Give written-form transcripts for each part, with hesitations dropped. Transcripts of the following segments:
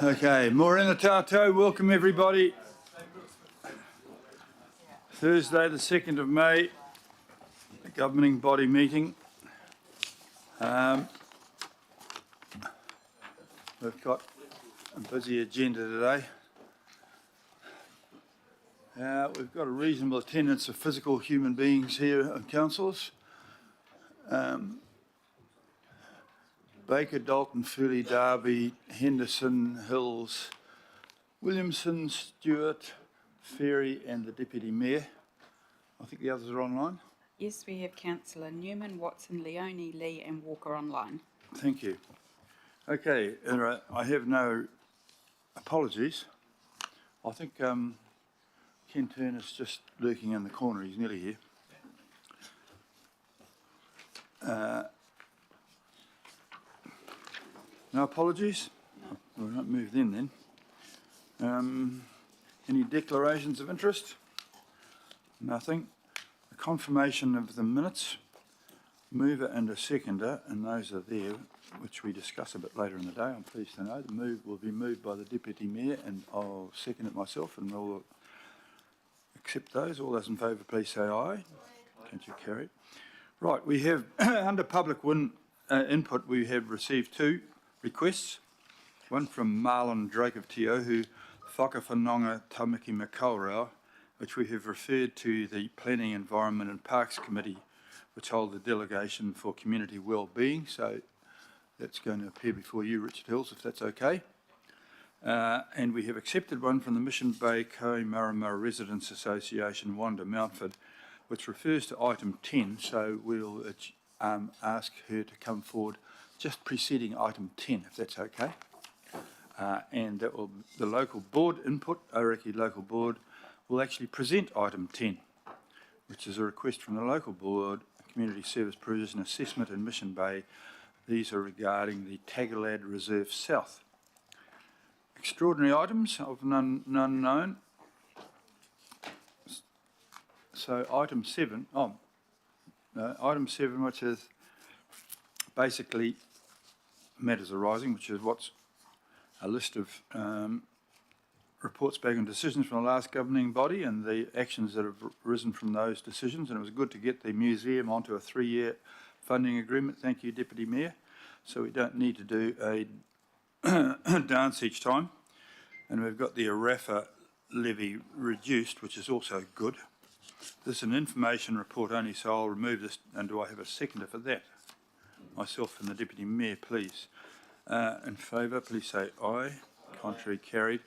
Okay, morena tātou, welcome everybody. Thursday the 2nd of May, the governing body meeting. We've got a busy agenda today. We've got a reasonable attendance of physical human beings here and councillors. Baker, Dalton, Furley, Derby, Henderson, Hills, Williamson, Stewart, Ferry and the Deputy Mayor. I think the others are online. Yes, we have Councillor Newman, Watson, Leone, Lee and Walker online. Thank you. Okay, I have no apologies. I think Ken Turner's just lurking in the corner, he's nearly here. No apologies? No. We'll not move then. Any declarations of interest? Nothing. A confirmation of the minutes. Mover and a seconder, and those are there, which we discuss a bit later in the day, I'm pleased to know. The move will be moved by the Deputy Mayor, and I'll second it myself, and we'll accept those. All those in favour, please say aye. Can't you carry it? Right, we have, under public input, we have received two requests. One from Marlon Drake of Te Auhu, Whakawhanonga Tamaki Makaurau, which we have referred to the Planning, Environment and Parks Committee, which hold the delegation for community well-being. So that's going to appear before you, Richard Hills, if that's okay. And we have accepted one from the Mission Bay Kohimarama Residents Association, Wanda Mountford, which refers to item 10. So we'll ask her to come forward just preceding item 10, if that's okay. And that will, the local board input, Aoraki Local Board, will actually present item 10, which is a request from the local board, Community Service Provision Assessment in Mission Bay. These are regarding the Tagalad Reserve South. Extraordinary items of none known. So item 7, item 7, which is basically matters arising, which is what's a list of reports back on decisions from the last governing body and the actions that have arisen from those decisions. And it was good to get the museum onto a 3-year funding agreement. Thank you, Deputy Mayor. So we don't need to do a dance each time. And we've got the Arafa levy reduced, which is also good. This is an information report only, so I'll remove this. And do I have a seconder for that? Myself and the Deputy Mayor, please. In favour, please say aye. Contrary, carried.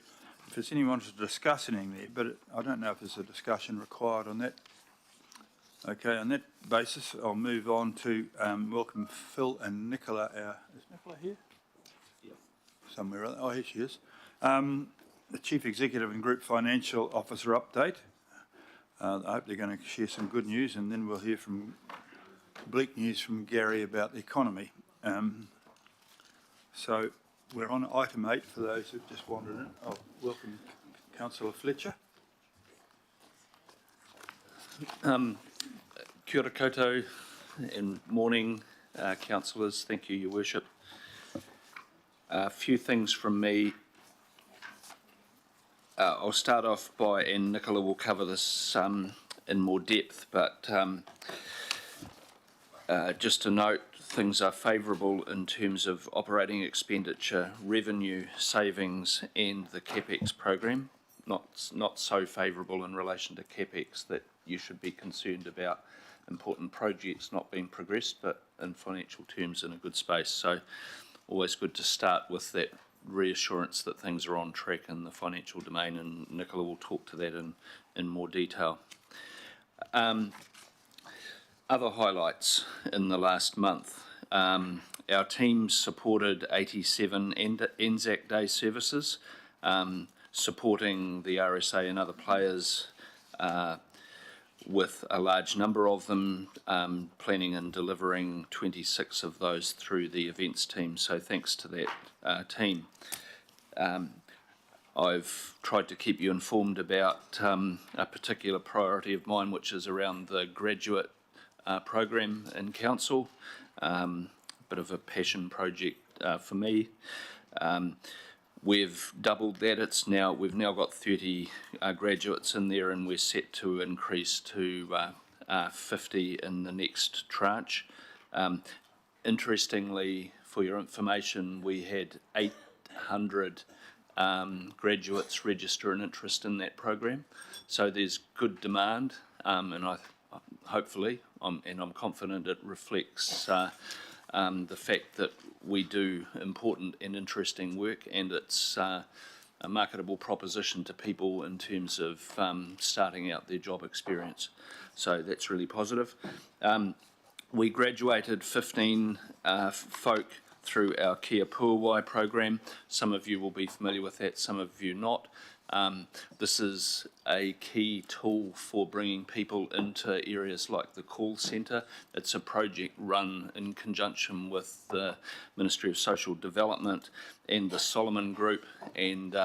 If there's anyone to discuss anything there, but I don't know if there's a discussion required on that. Okay, on that basis, I'll move on to welcome Phil and Nicola. Is Nicola here? Yep. Somewhere. Oh, here she is. The Chief Executive and Group Financial Officer update. I hope they're going to share some good news, and then we'll hear from bleak news from Gary about the economy. So we're on item 8 for those who've just wandered in. I'll welcome Councillor Fletcher. Kia ora koutou and morning, councillors. Thank you, Your Worship. A few things from me. I'll start off by, and Nicola will cover this in more depth, but just to note, things are favourable in terms of operating expenditure, revenue, savings and the CapEx program. Not so favourable in relation to CapEx that you should be concerned about important projects not being progressed, but in financial terms in a good space. So always good to start with that reassurance that things are on track in the financial domain, and Nicola will talk to that in more detail. Other highlights in the last month. Our team supported 87 Anzac Day services, supporting the RSA and other players with a large number of them, planning and delivering 26 of those through the events team. So thanks to that team. I've tried to keep you informed about a particular priority of mine, which is around the graduate program in council. Bit of a passion project for me. We've doubled that. We've now got 30 graduates in there, and we're set to increase to 50 in the next tranche. Interestingly, for your information, we had 800 graduates register an interest in that program. So there's good demand, and I'm confident it reflects the fact that we do important and interesting work, and it's a marketable proposition to people in terms of starting out their job experience. So that's really positive. We graduated 15 folk through our Kia Puawai program. Some of you will be familiar with that, some of you not. This is a key tool for bringing people into areas like the call centre. It's a project run in conjunction with the Ministry of Social Development and the Solomon Group, and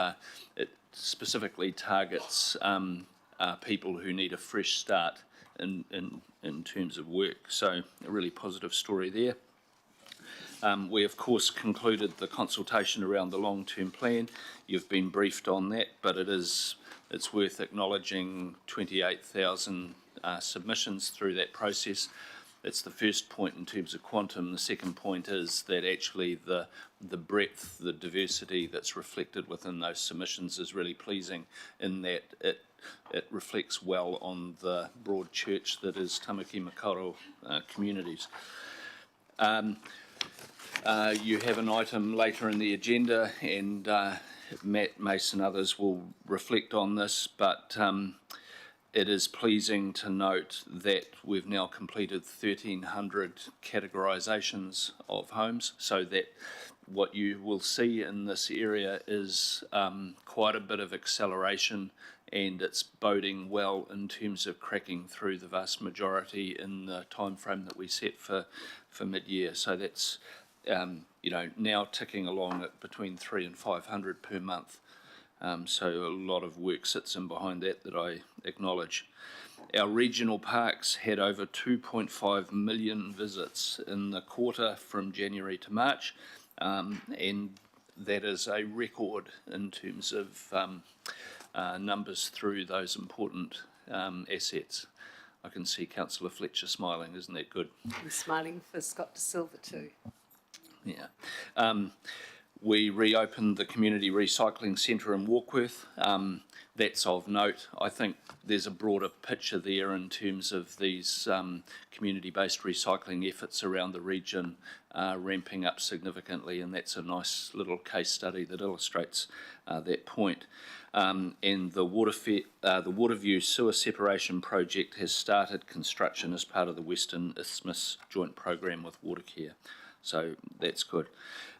it specifically targets people who need a fresh start in terms of work. So a really positive story there. We, of course, concluded the consultation around the long-term plan. You've been briefed on that, but it's worth acknowledging 28,000 submissions through that process. That's the first point in terms of quantum. The second point is that actually the breadth, the diversity that's reflected within those submissions is really pleasing, in that it reflects well on the broad church that is Tamaki Makaurau communities. You have an item later in the agenda, and Matt, Mace and others will reflect on this, but it is pleasing to note that we've now completed 1,300 categorisations of homes, so that what you will see in this area is quite a bit of acceleration, and it's boding well in terms of cracking through the vast majority in the time frame that we set for mid-year. So that's now ticking along at between 300 and 500 per month. So a lot of work sits in behind that I acknowledge. Our regional parks had over 2.5 million visits in the quarter from January to March, and that is a record in terms of numbers through those important assets. I can see Councillor Fletcher smiling, isn't that good? I'm smiling for Scott De Silva too. Yeah. We reopened the Community Recycling Centre in Warkworth. That's of note. I think there's a broader picture there in terms of these community-based recycling efforts around the region ramping up significantly, and that's a nice little case study that illustrates that point. And the Waterview Sewer Separation Project has started construction as part of the Western Isthmus Joint Program with Watercare. So that's good.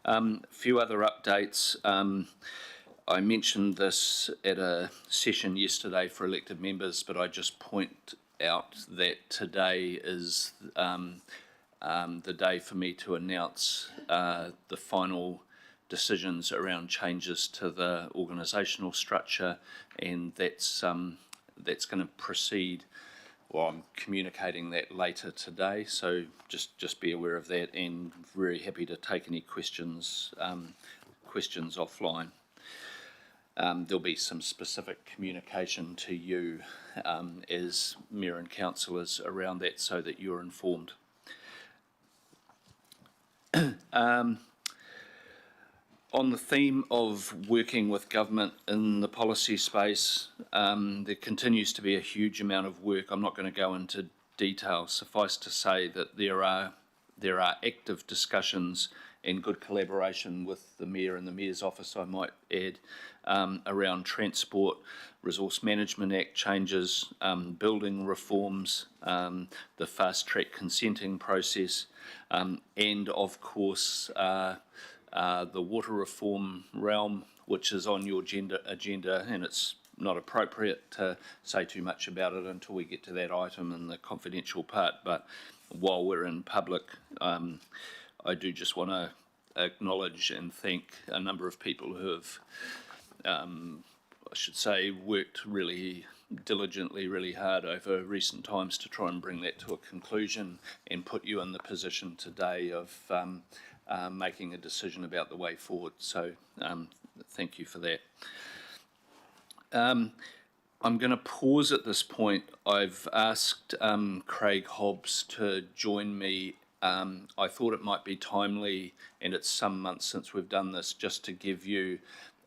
A few other updates. I mentioned this at a session yesterday for elected members, but I just point out that today is the day for me to announce the final decisions around changes to the organisational structure, and that's going to proceed. Well, I'm communicating that later today, so just be aware of that, and very happy to take any questions offline. There'll be some specific communication to you as Mayor and Councillors around that, so that you're informed. On the theme of working with government in the policy space, there continues to be a huge amount of work. I'm not going to go into detail. Suffice to say that there are active discussions and good collaboration with the Mayor and the Mayor's office, I might add, around Transport, Resource Management Act changes, building reforms, the fast-track consenting process, and of course the water reform realm, which is on your agenda, and it's not appropriate to say too much about it until we get to that item in the confidential part. But while we're in public, I do just want to acknowledge and thank a number of people who have, I should say, worked really diligently, really hard over recent times to try and bring that to a conclusion and put you in the position today of making a decision about the way forward. So thank you for that. I'm going to pause at this point. I've asked Craig Hobbs to join me. I thought it might be timely, and it's some months since we've done this, just to give you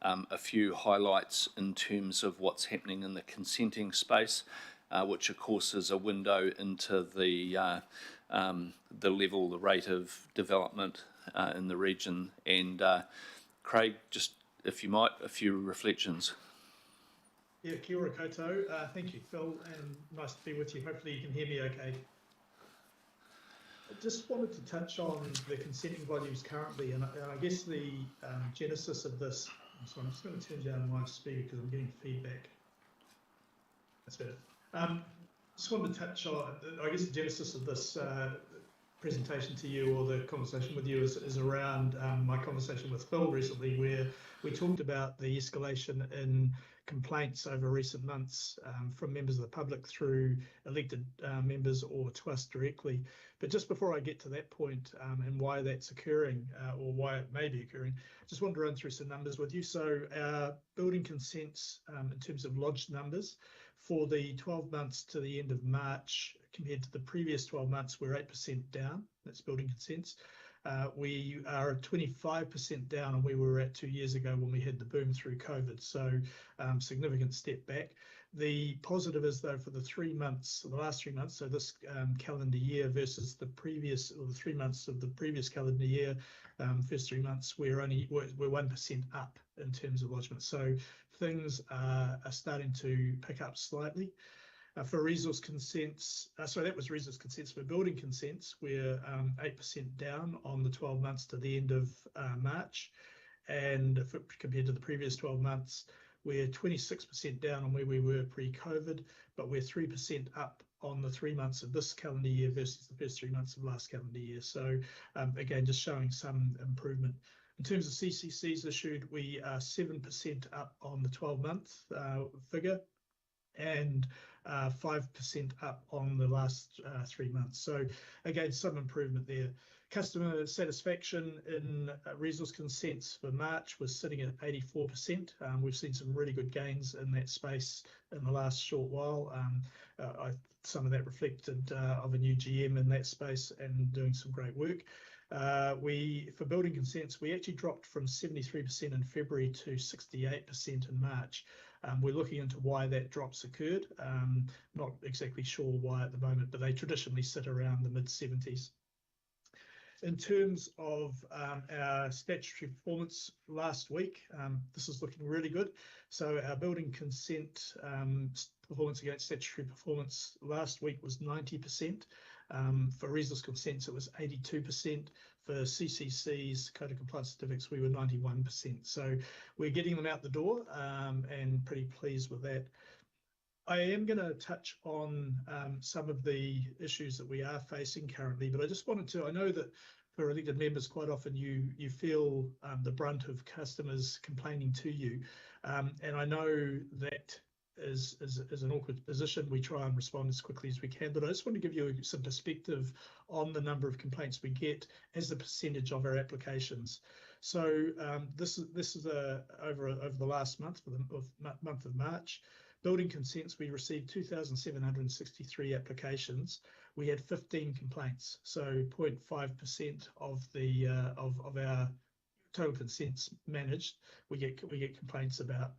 a few highlights in terms of what's happening in the consenting space, which of course is a window into the level, the rate of development in the region. And Craig, just if you might, a few reflections. Yeah, kia ora koutou. Thank you, Phil, and nice to be with you. Hopefully you can hear me okay. I just wanted to touch on the consenting volumes currently, and I guess the genesis of this. So I'm just going to turn down my speaker because I'm getting feedback. That's better. Just wanted to touch on, I guess the genesis of this presentation to you, or the conversation with you, is around my conversation with Phil recently, where we talked about the escalation in complaints over recent months from members of the public through elected members or to us directly. But just before I get to that point and why that's occurring, or why it may be occurring, just wanted to run through some numbers with you. So our building consents in terms of lodged numbers for the 12 months to the end of March compared to the previous 12 months, we're 8% down. That's building consents. We are 25% down on where we were at 2 years ago when we had the boom through COVID. So significant step back. The positive is, though, for the 3 months, the last 3 months, so this calendar year versus the previous, or the 3 months of the previous calendar year, first 3 months, we're 1% up in terms of lodgement. So things are starting to pick up slightly. For resource consents, so that was resource consents. For building consents, we're 8% down on the 12 months to the end of March, and compared to the previous 12 months, we're 26% down on where we were pre-COVID, but we're 3% up on the 3 months of this calendar year versus the first 3 months of last calendar year. So again, just showing some improvement. In terms of CCCs issued, we are 7% up on the 12-month figure, and 5% up on the last 3 months. So again, some improvement there. Customer satisfaction in resource consents for March was sitting at 84%. We've seen some really good gains in that space in the last short while. Some of that reflected of a new GM in that space and doing some great work. For building consents, we actually dropped from 73% in February to 68% in March. We're looking into why that drop's occurred. Not exactly sure why at the moment, but they traditionally sit around the mid-70s. In terms of our statutory performance last week, this is looking really good. So our building consent performance against statutory performance last week was 90%. For resource consents, it was 82%. For CCCs, Code of Compliance Certificates, we were 91%. So we're getting them out the door and pretty pleased with that. I am going to touch on some of the issues that we are facing currently, but I just wanted to, I know that for elected members, quite often you feel the brunt of customers complaining to you. And I know that is an awkward position. We try and respond as quickly as we can, but I just want to give you some perspective on the number of complaints we get as a percentage of our applications. So this is over the last month, for the month of March. Building consents, we received 2,763 applications. We had 15 complaints, so 0.5% of the of our total consents managed, we get complaints about.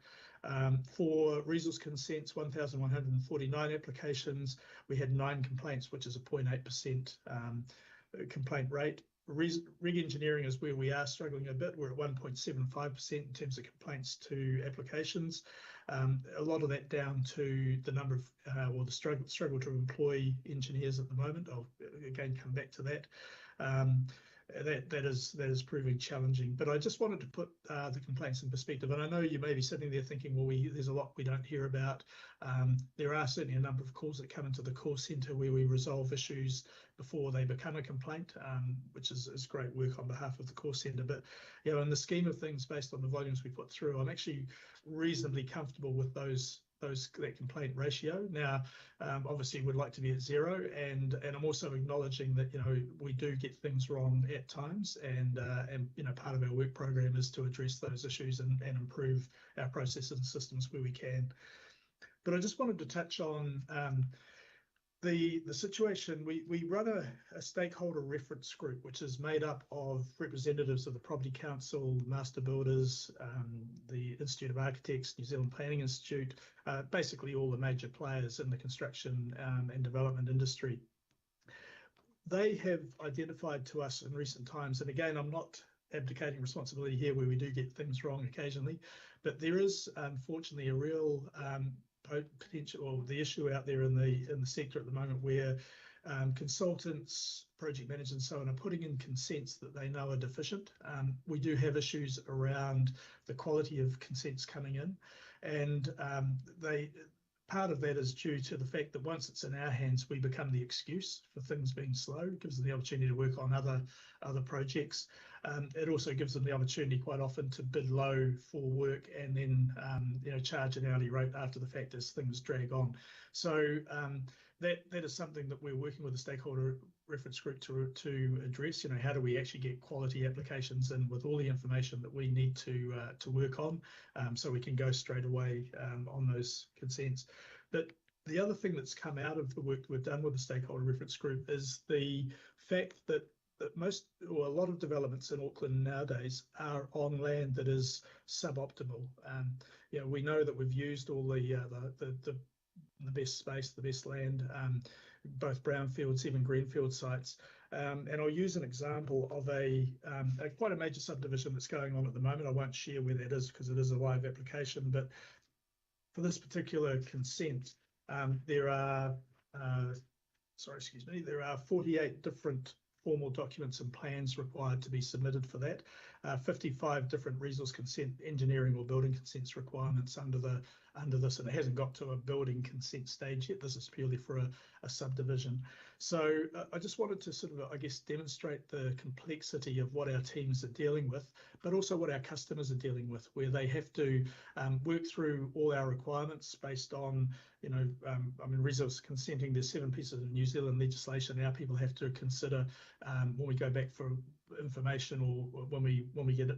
For resource consents, 1,149 applications, we had 9 complaints, which is a 0.8% complaint rate. Rig engineering is where we are struggling a bit. We're at 1.75% in terms of complaints to applications. A lot of that down to the number of, or the struggle to employ engineers at the moment. I'll again come back to that. That is proving challenging. But I just wanted to put the complaints in perspective. And I know you may be sitting there thinking, well, there's a lot we don't hear about. There are certainly a number of calls that come into the call centre where we resolve issues before they become a complaint, which is great work on behalf of the call centre. But in the scheme of things, based on the volumes we put through, I'm actually reasonably comfortable with those that complaint ratio. Now, obviously, we'd like to be at 0, and I'm also acknowledging that we do get things wrong at times, and part of our work program is to address those issues and improve our processes and systems where we can. But I just wanted to touch on the situation. We run a stakeholder reference group, which is made up of representatives of the Property Council, Master Builders, the Institute of Architects, New Zealand Planning Institute, basically all the major players in the construction and development industry. They have identified to us in recent times, and again, I'm not abdicating responsibility here where we do get things wrong occasionally, but there is unfortunately a real potential, or the issue out there in the sector at the moment where consultants, project managers and so on are putting in consents that they know are deficient. We do have issues around the quality of consents coming in, and part of that is due to the fact that once it's in our hands, we become the excuse for things being slow. It gives them the opportunity to work on other projects. It also gives them the opportunity quite often to bid low for work and then charge an hourly rate after the fact as things drag on. So that is something that we're working with the stakeholder reference group to address. How do we actually get quality applications in with all the information that we need to work on, so we can go straight away on those consents. But the other thing that's come out of the work we've done with the stakeholder reference group is the fact that a lot of developments in Auckland nowadays are on land that is suboptimal. We know that we've used all the best space, the best land, both brownfields, even greenfield sites. And I'll use an example of quite a major subdivision that's going on at the moment. I won't share where that is because it is a live application, but for this particular consent, there are 48 different formal documents and plans required to be submitted for that. 55 different resource consent, engineering or building consents requirements under this, and it hasn't got to a building consent stage yet. This is purely for a subdivision. So I just wanted to sort of, demonstrate the complexity of what our teams are dealing with, but also what our customers are dealing with, where they have to work through all our requirements based on, resource consenting. There's 7 pieces of New Zealand legislation our people have to consider when we go back for information, or when we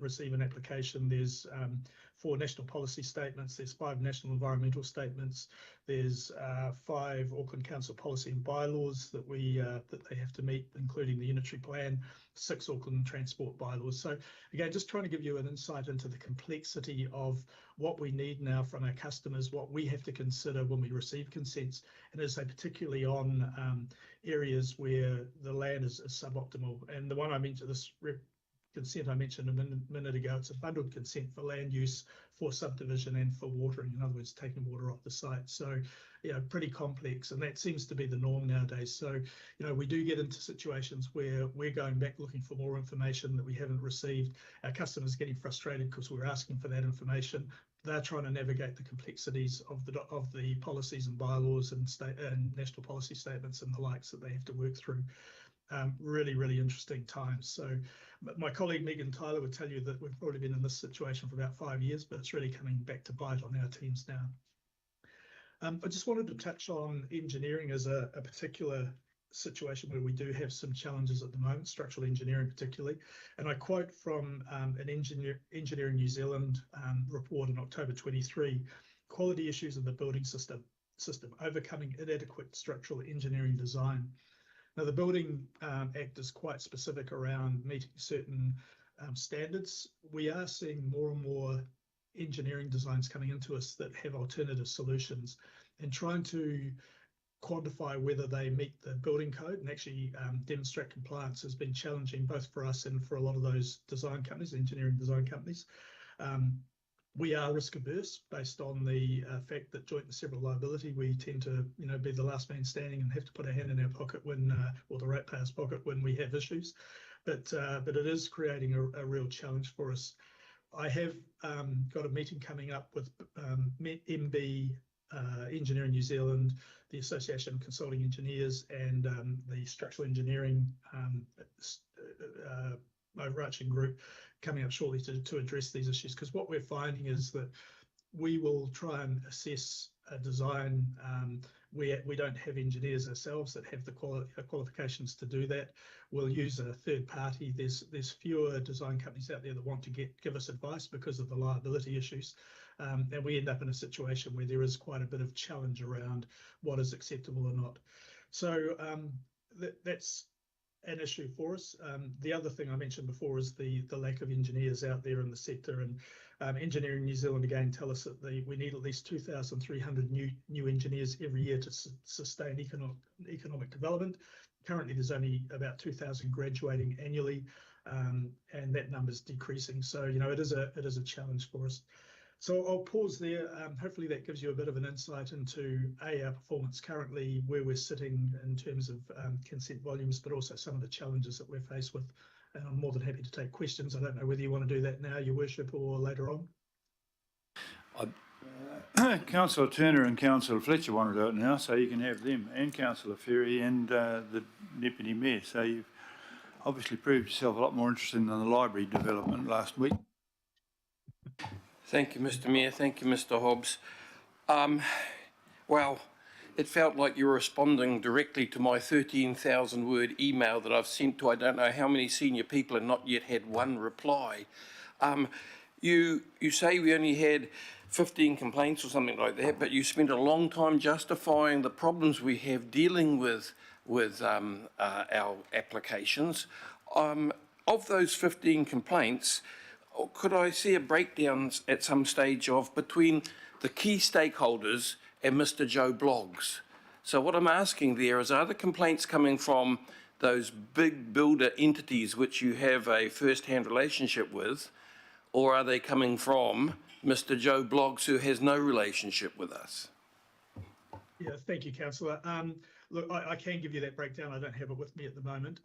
receive an application. There's 4 national policy statements, there's 5 national environmental statements, there's 5 Auckland Council policy and bylaws that they have to meet, including the unitary plan, 6 Auckland transport bylaws. So again, just trying to give you an insight into the complexity of what we need now from our customers, what we have to consider when we receive consents, and as I say, particularly on areas where the land is suboptimal. And the one I mentioned, this consent I mentioned a minute ago, it's a bundled consent for land use, for subdivision and for watering, in other words, taking water off the site. So, pretty complex, and that seems to be the norm nowadays. So, we do get into situations where we're going back looking for more information that we haven't received. Our customers are getting frustrated because we're asking for that information. They're trying to navigate the complexities of the policies and bylaws and national policy statements and the likes that they have to work through. Really, really interesting times. So my colleague Megan Tyler would tell you that we've probably been in this situation for about 5 years, but it's really coming back to bite on our teams now. I just wanted to touch on engineering as a particular situation where we do have some challenges at the moment, structural engineering particularly. And I quote from an Engineering New Zealand report in October 23, quality issues in the building system, overcoming inadequate structural engineering design. Now, the Building Act is quite specific around meeting certain standards. We are seeing more and more engineering designs coming into us that have alternative solutions, and trying to quantify whether they meet the building code and actually demonstrate compliance has been challenging, both for us and for a lot of those design companies, engineering design companies. We are risk averse based on the fact that joint and several liability, we tend to be the last man standing and have to put a hand in our pocket when, or the ratepayer's pocket when we have issues. But it is creating a real challenge for us. I have got a meeting coming up with MB Engineering New Zealand, the Association of Consulting Engineers, and the Structural Engineering overarching group coming up shortly to address these issues, because what we're finding is that we will try and assess a design. We don't have engineers ourselves that have the qualifications to do that. We'll use a third party. There's fewer design companies out there that want to give us advice because of the liability issues. And we end up in a situation where there is quite a bit of challenge around what is acceptable or not. So that's an issue for us. The other thing I mentioned before is the lack of engineers out there in the sector, and Engineering New Zealand again tell us that we need at least 2,300 new engineers every year to sustain economic development. Currently, there's only about 2,000 graduating annually, and that number's decreasing. So it is a challenge for us. So I'll pause there. Hopefully that gives you a bit of an insight into our performance currently, where we're sitting in terms of consent volumes, but also some of the challenges that we're faced with. And I'm more than happy to take questions. I don't know whether you want to do that now, Your Worship, or later on. Councillor Turner and Councillor Fletcher want to do it now, so you can have them, and Councillor Ferry and the Deputy Mayor. So you've obviously proved yourself a lot more interesting than the library development last week. Thank you, Mr. Mayor. Thank you, Mr. Hobbs. Well, it felt like you were responding directly to my 13,000-word email that I've sent to I don't know how many senior people and not yet had one reply. You say we only had 15 complaints or something like that, but you spent a long time justifying the problems we have dealing with our applications. Of those 15 complaints, could I see a breakdown at some stage of between the key stakeholders and Mr. Joe Bloggs? So what I'm asking there is, are the complaints coming from those big builder entities which you have a first-hand relationship with, or are they coming from Mr. Joe Bloggs, who has no relationship with us? Yeah, thank you, Councillor. Look, I can give you that breakdown. I don't have it with me at the moment.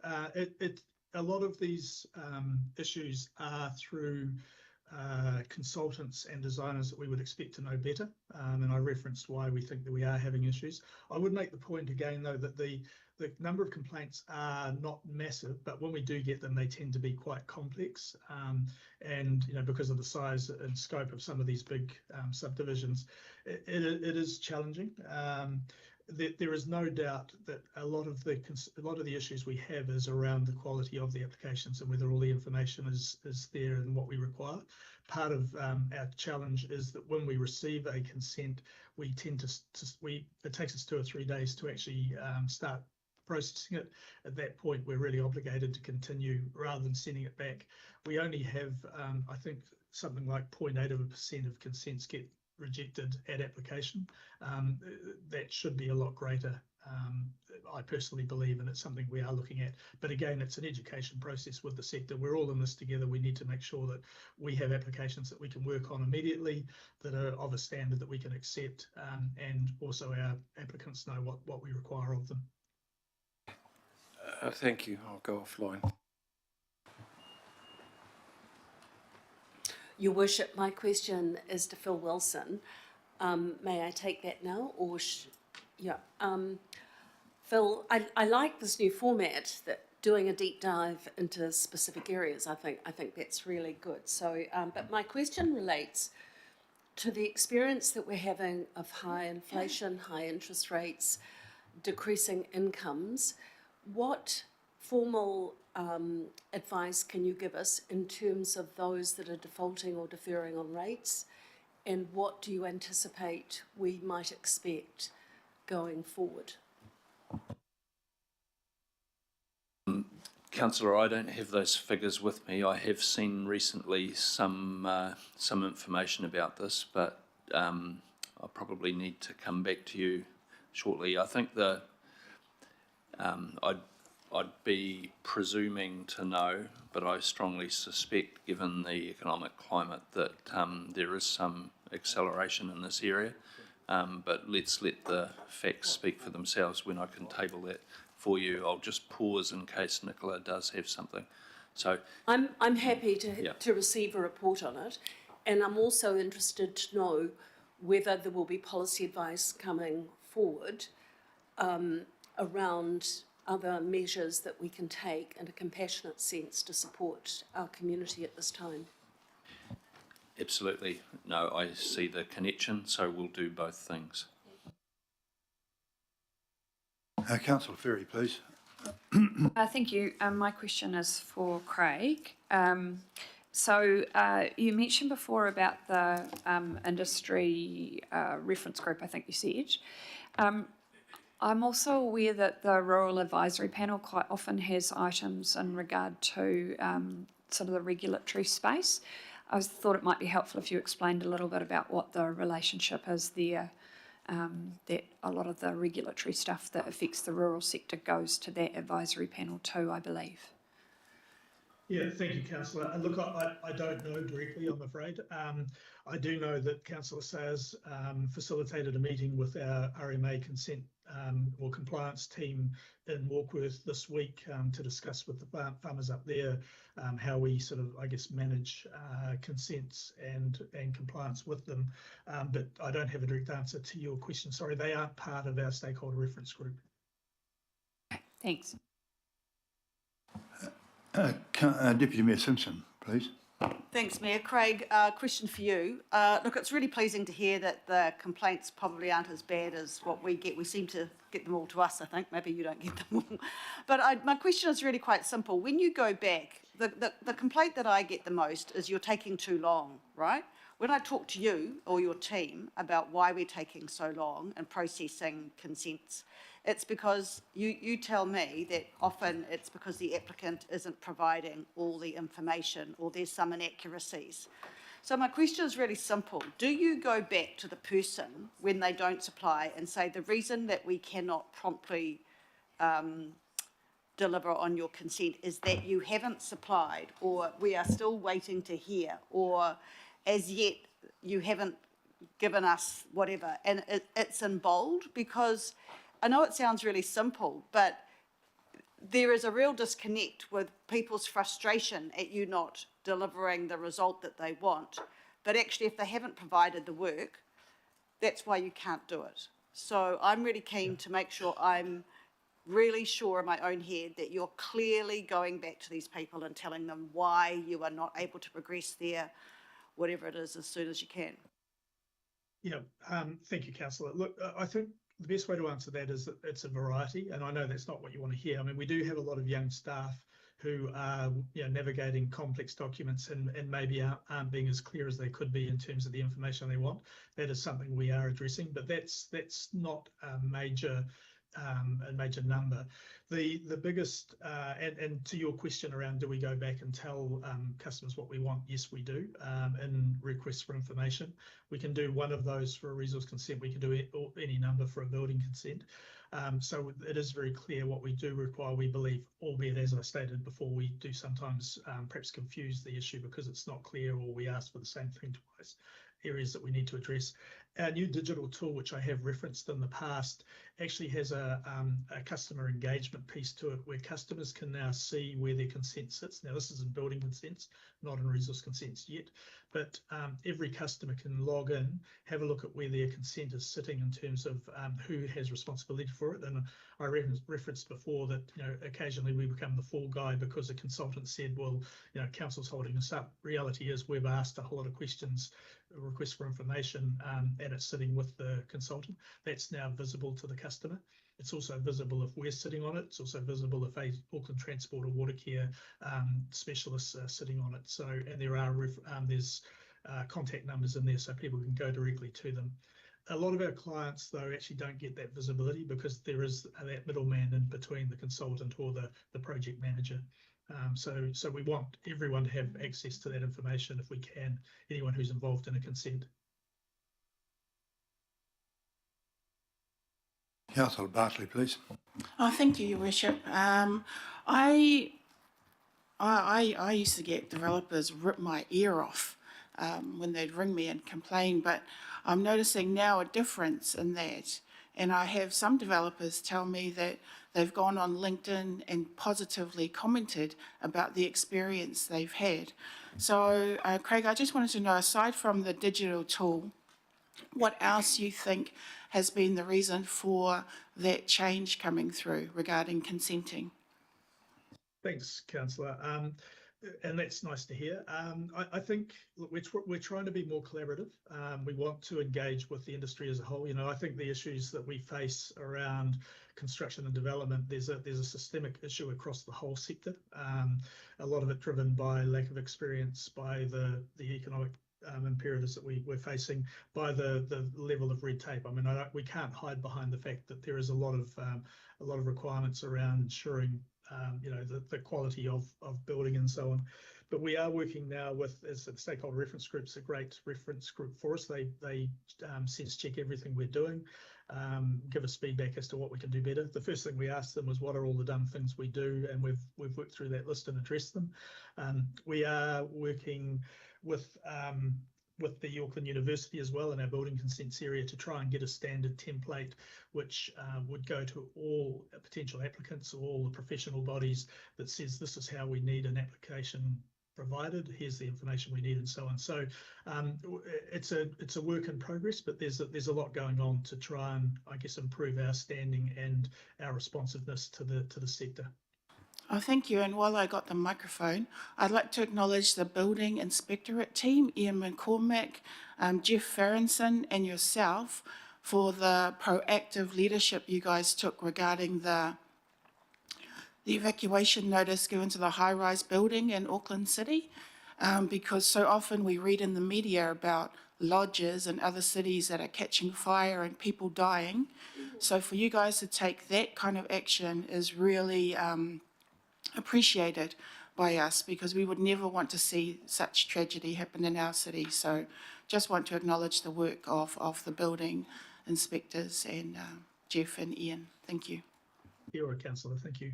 A lot of these issues are through consultants and designers that we would expect to know better, and I referenced why we think that we are having issues. I would make the point again, though, that the number of complaints are not massive, but when we do get them, they tend to be quite complex, and because of the size and scope of some of these big subdivisions, it is challenging. There is no doubt that a lot of the issues we have is around the quality of the applications and whether all the information is there and what we require. Part of our challenge is that when we receive a consent, we tend to it takes us 2 or 3 days to actually start processing it. At that point, we're really obligated to continue rather than sending it back. We only have, I think, something like 0.8% of consents get rejected at application. That should be a lot greater, I personally believe, and it's something we are looking at. But again, it's an education process with the sector. We're all in this together. We need to make sure that we have applications that we can work on immediately, that are of a standard that we can accept, and also our applicants know what we require of them. Thank you. I'll go offline. Your Worship, my question is to Phil Wilson. May I take that now, or yeah? Phil, I like this new format, that doing a deep dive into specific areas. I think that's really good. So, but my question relates to the experience that we're having of high inflation, high interest rates, decreasing incomes. What formal advice can you give us in terms of those that are defaulting or deferring on rates, and what do you anticipate we might expect going forward? Councillor, I don't have those figures with me. I have seen recently some information about this, but I'll probably need to come back to you shortly. I think I'd be presuming to know, but I strongly suspect, given the economic climate, that there is some acceleration in this area. But let's let the facts speak for themselves when I can table that for you. I'll just pause in case Nicola does have something. So I'm happy to receive a report on it, and I'm also interested to know whether there will be policy advice coming forward around other measures that we can take in a compassionate sense to support our community at this time. Absolutely. No, I see the connection, so we'll do both things. Councillor Ferry, please. Thank you. My question is for Craig. You mentioned before about the industry reference group, I think you said. I'm also aware that the Rural Advisory Panel quite often has items in regard to sort of the regulatory space. I thought it might be helpful if you explained a little bit about what the relationship is there, that a lot of the regulatory stuff that affects the rural sector goes to that advisory panel too, I believe. Yeah, thank you, Councillor. Look, I don't know directly, I'm afraid. I do know that Councillor Sayers facilitated a meeting with our RMA consent or compliance team in Warkworth this week to discuss with the farmers up there how we sort of, I guess, manage consents and compliance with them. But I don't have a direct answer to your question. Sorry, they aren't part of our stakeholder reference group. Thanks. Deputy Mayor Simpson, please. Thanks, Mayor. Craig, question for you. Look, it's really pleasing to hear that the complaints probably aren't as bad as what we get. We seem to get them all to us, I think. Maybe you don't get them all. But my question is really quite simple. When you go back, the complaint that I get the most is you're taking too long, right? When I talk to you or your team about why we're taking so long in processing consents, it's because you tell me that often it's because the applicant isn't providing all the information or there's some inaccuracies. So my question is really simple. Do you go back to the person when they don't supply and say the reason that we cannot promptly deliver on your consent is that you haven't supplied, or we are still waiting to hear, or as yet you haven't given us whatever, and it's in bold? Because I know it sounds really simple, but there is a real disconnect with people's frustration at you not delivering the result that they want. But actually, if they haven't provided the work, that's why you can't do it. So I'm really keen to make sure I'm really sure in my own head that you're clearly going back to these people and telling them why you are not able to progress their whatever it is as soon as you can. Yeah, thank you, Councillor. Look, I think the best way to answer that is that it's a variety, and I know that's not what you want to hear. I mean, we do have a lot of young staff who are navigating complex documents and maybe aren't being as clear as they could be in terms of the information they want. That is something we are addressing, but that's not a major number. The biggest, and to your question around do we go back and tell customers what we want, yes we do, in requests for information. We can do one of those for a resource consent, we can do any number for a building consent. So it is very clear what we do require, we believe, albeit as I stated before, we do sometimes perhaps confuse the issue because it's not clear or we ask for the same thing twice, areas that we need to address. Our new digital tool, which I have referenced in the past, actually has a customer engagement piece to it where customers can now see where their consent sits. Now, this is in building consents, not in resource consents yet, but every customer can log in, have a look at where their consent is sitting in terms of who has responsibility for it. And I referenced before that occasionally we become the fall guy because a consultant said, well, council's holding us up. Reality is we've asked a whole lot of questions, requests for information, and it's sitting with the consultant. That's now visible to the customer. It's also visible if we're sitting on it. It's also visible if a Auckland Transport or Watercare specialists are sitting on it. So, and there are there's contact numbers in there so people can go directly to them. A lot of our clients, though, actually don't get that visibility because there is that middleman in between the consultant or the project manager. So we want everyone to have access to that information if we can, anyone who's involved in a consent. Councillor Bartley, please. Oh, thank you, Your Worship. I used to get developers rip my ear off when they'd ring me and complain, but I'm noticing now a difference in that. And I have some developers tell me that they've gone on LinkedIn and positively commented about the experience they've had. So, Craig, I just wanted to know, aside from the digital tool, what else you think has been the reason for that change coming through regarding consenting? Thanks, Councillor. And that's nice to hear. I think look, we're trying to be more collaborative. We want to engage with the industry as a whole. You know, I think the issues that we face around construction and development, there's a systemic issue across the whole sector. A lot of it driven by lack of experience, by the economic imperatives that we're facing, by the level of red tape. I mean, we can't hide behind the fact that there is a lot of requirements around ensuring you know, the quality of building and so on. But we are working now with, as the stakeholder reference group's a great reference group for us. They sense check everything we're doing, give us feedback as to what we can do better. The first thing we asked them was, what are all the done things we do? And we've worked through that list and addressed them. We are working with the Auckland University as well in our building consents area to try and get a standard template which would go to all potential applicants, all the professional bodies, that says this is how we need an application provided, here's the information we need, and so on. So it's a work in progress, but there's a lot going on to try and, I guess, improve our standing and our responsiveness to the sector. Oh, thank you. And while I got the microphone, I'd like to acknowledge the Building Inspectorate team, Ian McCormack, Jeff Farrenson, and yourself for the proactive leadership you guys took regarding the evacuation notice given to the high-rise building in Auckland City, because so often we read in the media about lodges and other cities that are catching fire and people dying. So for you guys to take that kind of action is really appreciated by us, because we would never want to see such tragedy happen in our city. So just want to acknowledge the work of the building inspectors and Jeff and Ian. Thank you. You're a councillor, thank you.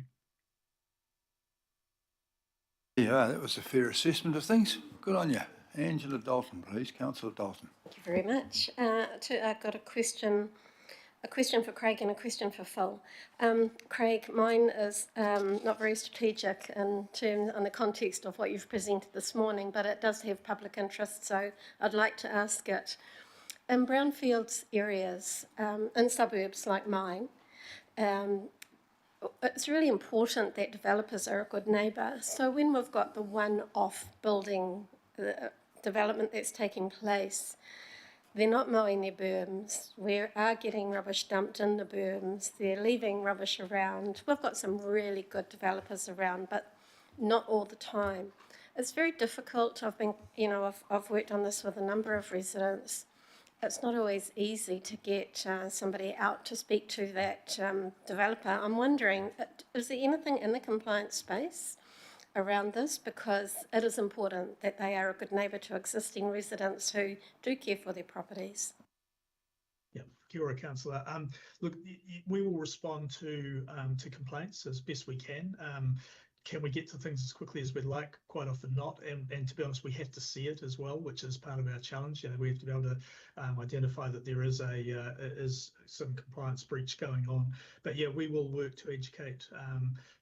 Yeah, that was a fair assessment of things. Good on you. Angela Dalton, please. Councillor Dalton. Thank you very much. I've got a question for Craig and a question for Phil. Craig, mine is not very strategic in the context of what you've presented this morning, but it does have public interest, so I'd like to ask it. In brownfields areas, in suburbs like mine, it's really important that developers are a good neighbour. So when we've got the one-off building development that's taking place, they're not mowing their berms. We are getting rubbish dumped in the berms. They're leaving rubbish around. We've got some really good developers around, but not all the time. It's very difficult. I've worked on this with a number of residents. It's not always easy to get somebody out to speak to that developer. I'm wondering, is there anything in the compliance space around this, because it is important that they are a good neighbour to existing residents who do care for their properties. Yeah, kia ora, councillor. Look, we will respond to complaints as best we can. Can we get to things as quickly as we'd like? Quite often not, and to be honest, we have to see it as well, which is part of our challenge. You know, we have to be able to identify that there is is some compliance breach going on. But yeah, we will work to educate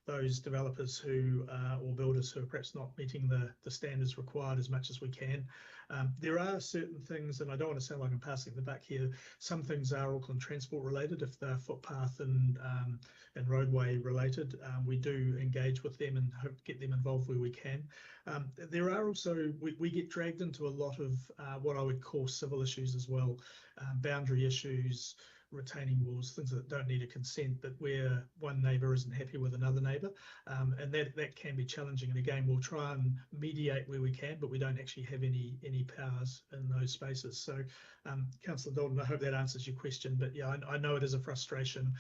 those developers who or builders who are perhaps not meeting the standards required as much as we can. There are certain things, and I don't want to sound like I'm passing the buck here. Some things are Auckland Transport related. If they're footpath and roadway related, we do engage with them and hope to get them involved where we can. There are also, we get dragged into a lot of what I would call civil issues as well, boundary issues, retaining walls, things that don't need a consent, but where one neighbour isn't happy with another neighbour, and that can be challenging. And again, we'll try and mediate where we can, but we don't actually have any powers in those spaces. So, Councillor Dalton, I hope that answers your question. But yeah, I know it is a frustration.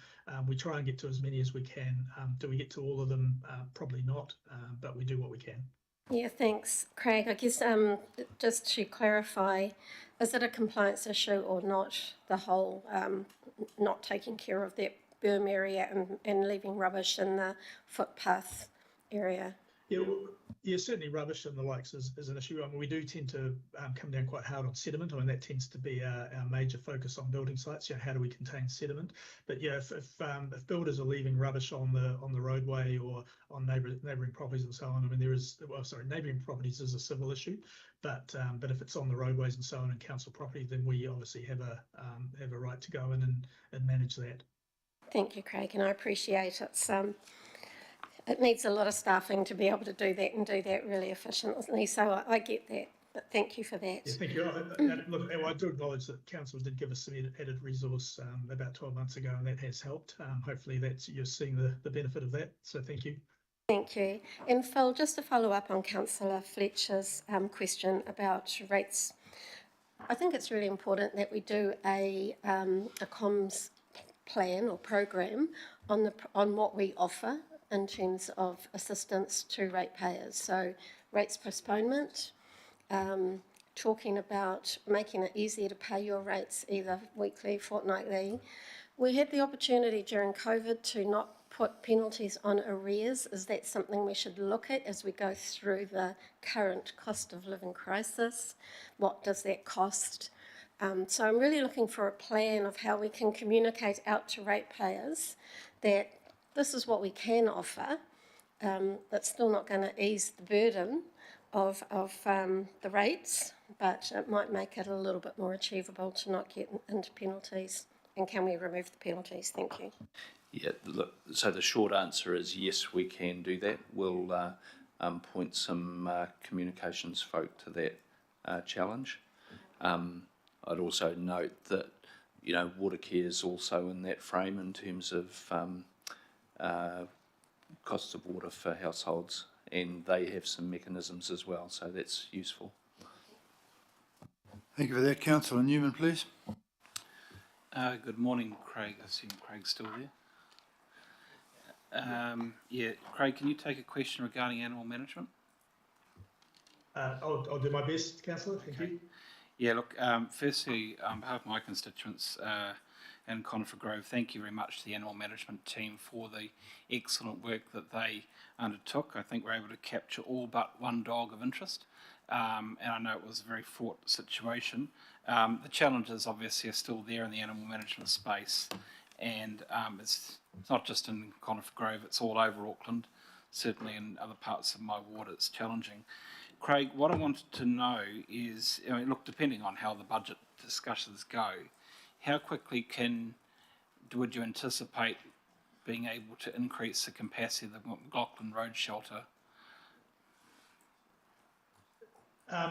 We try and get to as many as we can. Do we get to all of them? Probably not, but we do what we can. Yeah, thanks, Craig. I guess just to clarify, is it a compliance issue or not, the whole not taking care of that berm area and leaving rubbish in the footpath area? Yeah, certainly rubbish and the likes is an issue. I mean, we do tend to come down quite hard on sediment. I mean, that tends to be our major focus on building sites. You know, how do we contain sediment? But yeah, if builders are leaving rubbish on the roadway or on neighbouring properties and so on, I mean, neighbouring properties is a civil issue. But if it's on the roadways and so on and council property, then we obviously have a right to go in and manage that. Thank you, Craig, and I appreciate it. it needs a lot of staffing to be able to do that and do that really efficiently. So I get that, but thank you for that. Yeah, thank you. Look, I do acknowledge that council did give us some added resource about 12 months ago, and that has helped. Hopefully you're seeing the benefit of that, so thank you. Thank you. And Phil, just to follow up on Councillor Fletcher's question about rates, I think it's really important that we do a comms plan or program on what we offer in terms of assistance to ratepayers. So rates postponement, talking about making it easier to pay your rates either weekly, fortnightly. We had the opportunity during COVID to not put penalties on arrears. Is that something we should look at as we go through the current cost of living crisis? What does that cost? So I'm really looking for a plan of how we can communicate out to ratepayers that this is what we can offer. That's still not going to ease the burden of the rates, but it might make it a little bit more achievable to not get into penalties. And can we remove the penalties? Thank you. Yeah, look, so the short answer is yes, we can do that. We'll point some communications folk to that challenge. I'd also note that, you know, Watercare is also in that frame in terms of costs of water for households, and they have some mechanisms as well, so that's useful. Thank you for that. Councillor Newman, please. Good morning, Craig. I assume Craig's still there. Yeah, Craig, can you take a question regarding animal management? I'll do my best, Councillor. Thank you. Yeah, look, firstly, on behalf of my constituents in Conifer Grove, thank you very much to the animal management team for the excellent work that they undertook. I think we're able to capture all but one dog of interest, and I know it was a very fraught situation. The challenges obviously are still there in the animal management space, and it's not just in Conifer Grove, it's all over Auckland. Certainly in other parts of my ward it's challenging. Craig, what I wanted to know is, I mean, look, depending on how the budget discussions go, how quickly would you anticipate being able to increase the capacity of the McLaughlin Road shelter?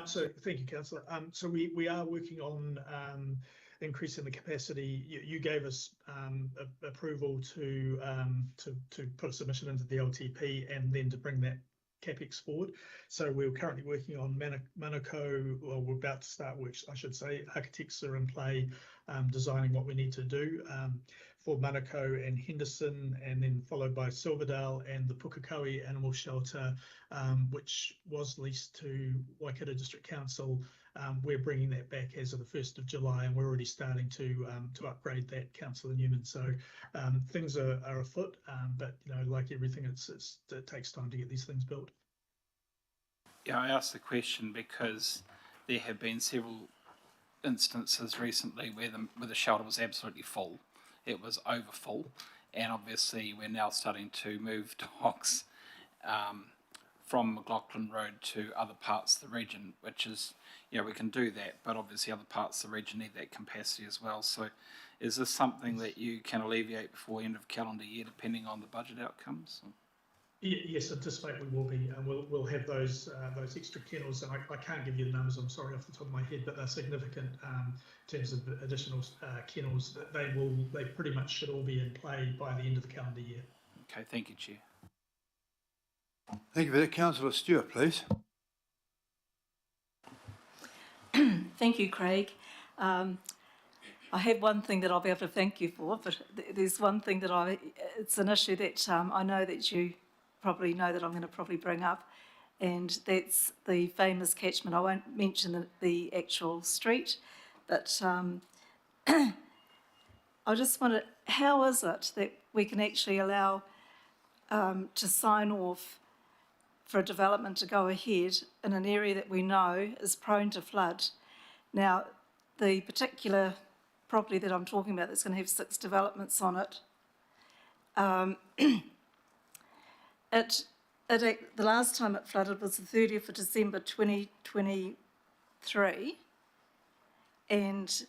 So thank you, Councillor. So we are working on increasing the capacity. You gave us approval to put a submission into the LTP and then to bring that CapEx forward. So we're currently working on Manukau, or we're about to start work, I should say. Architects are in play, designing what we need to do for Manukau and Henderson, and then followed by Silverdale and the Pukekohe Animal Shelter, which was leased to Waikato District Council. We're bringing that back as of the 1st of July, and we're already starting to upgrade that, Councillor Newman. So things are afoot, but you know, like everything, it takes time to get these things built. Yeah, I asked the question because there have been several instances recently where the shelter was absolutely full. It was over full, and obviously we're now starting to move dogs from McLaughlin Road to other parts of the region, which is, you know, we can do that, but obviously other parts of the region need that capacity as well. So is this something that you can alleviate before the end of calendar year, depending on the budget outcomes? Yes, anticipate we will be, and we'll have those extra kennels. And I can't give you the numbers, I'm sorry, off the top of my head, but they're significant in terms of additional kennels. They pretty much should all be in play by the end of the calendar year. Okay, thank you, Chair. Thank you for that. Councillor Stewart, please. Thank you, Craig. I have one thing that I'll be able to thank you for, but there's one thing that it's an issue that I know that you probably know that I'm going to probably bring up, and that's the famous catchment. I won't mention the actual street, but I just wonder, how is it that we can actually allow to sign off for a development to go ahead in an area that we know is prone to flood? Now, the particular property that I'm talking about that's going to have 6 developments on it, the last time it flooded was the 30th of December 2023, and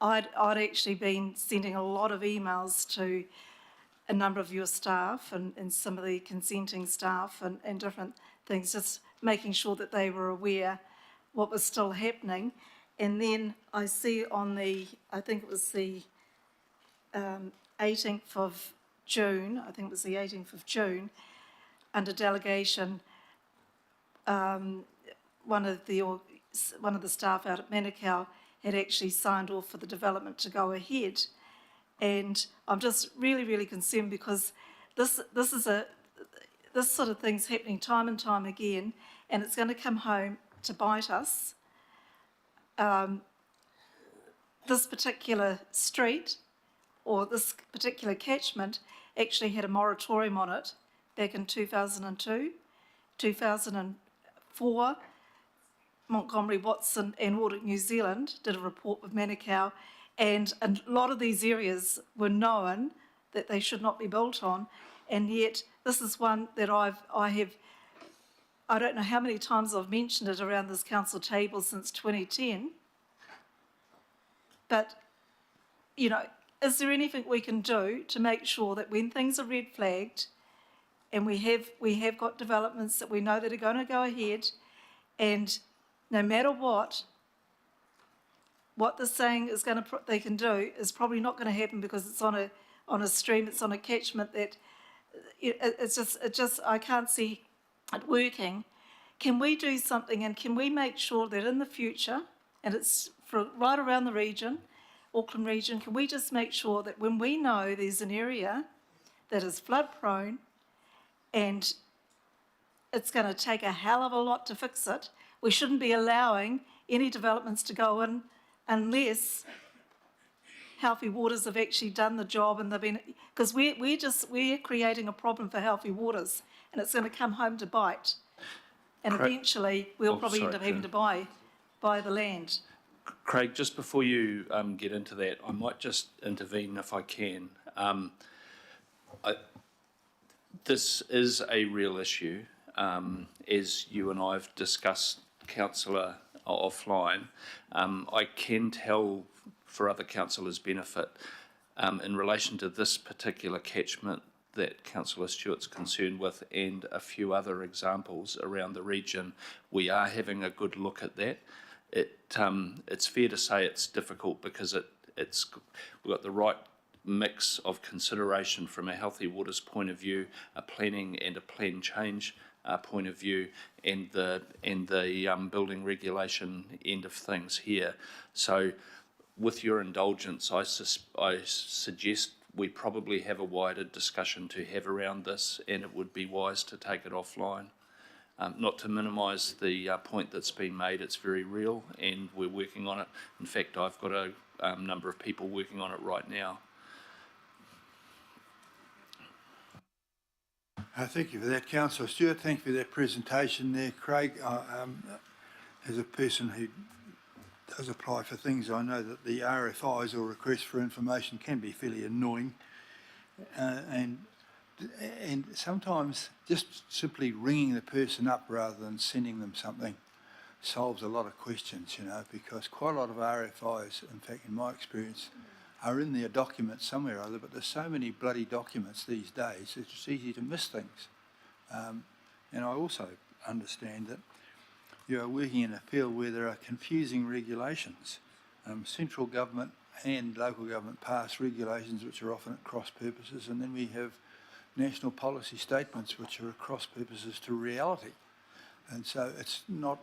I'd actually been sending a lot of emails to a number of your staff and some of the consenting staff and different things, just making sure that they were aware what was still happening. And then I see on the, I think it was the 18th of June, I think it was the 18th of June, under delegation, one of the staff out at Manukau had actually signed off for the development to go ahead. And I'm just really, really concerned because this sort of thing's happening time and time again, and it's going to come home to bite us. This particular street or this particular catchment actually had a moratorium on it back in 2002, 2004. Montgomery, Watson and Audit New Zealand did a report with Manukau, and a lot of these areas were known that they should not be built on, and yet this is one that I don't know how many times I've mentioned it around this council table since 2010, but, you know, is there anything we can do to make sure that when things are red flagged and we have got developments that we know that are going to go ahead, and no matter what they're saying is going to they can do is probably not going to happen because it's on a stream, it's on a catchment that it's just I can't see it working. Can we do something, and can we make sure that in the future, and it's for right around the region, Auckland region, can we just make sure that when we know there's an area that is flood prone and it's going to take a hell of a lot to fix it, we shouldn't be allowing any developments to go in unless Healthy Waters have actually done the job and they've been, because we're creating a problem for Healthy Waters, and it's going to come home to bite, and eventually we'll probably end up having to buy the land. Craig, just before you get into that, I might just intervene if I can. This is a real issue, as you and I have discussed, Councillor, offline. I can tell, for other councillors' benefit, in relation to this particular catchment that Councillor Stewart's concerned with, and a few other examples around the region, we are having a good look at that. It's fair to say it's difficult because we've got the right mix of consideration from a Healthy Waters point of view, a planning and a plan change point of view, and the building regulation end of things here. So, with your indulgence, I suggest we probably have a wider discussion to have around this, and it would be wise to take it offline. Not to minimise the point that's been made, it's very real and we're working on it. In fact, I've got a number of people working on it right now. Thank you for that, Councillor Stewart. Thank you for that presentation there, Craig. As a person who does apply for things, I know that the RFIs, or requests for information, can be fairly annoying, and sometimes just simply ringing the person up rather than sending them something solves a lot of questions, you know, because quite a lot of RFIs, in fact, in my experience, are in their documents somewhere or other, but there's so many bloody documents these days, it's just easy to miss things. And I also understand that you are working in a field where there are confusing regulations. Central government and local government pass regulations which are often at cross purposes, and then we have national policy statements which are at cross purposes to reality. And so it's not,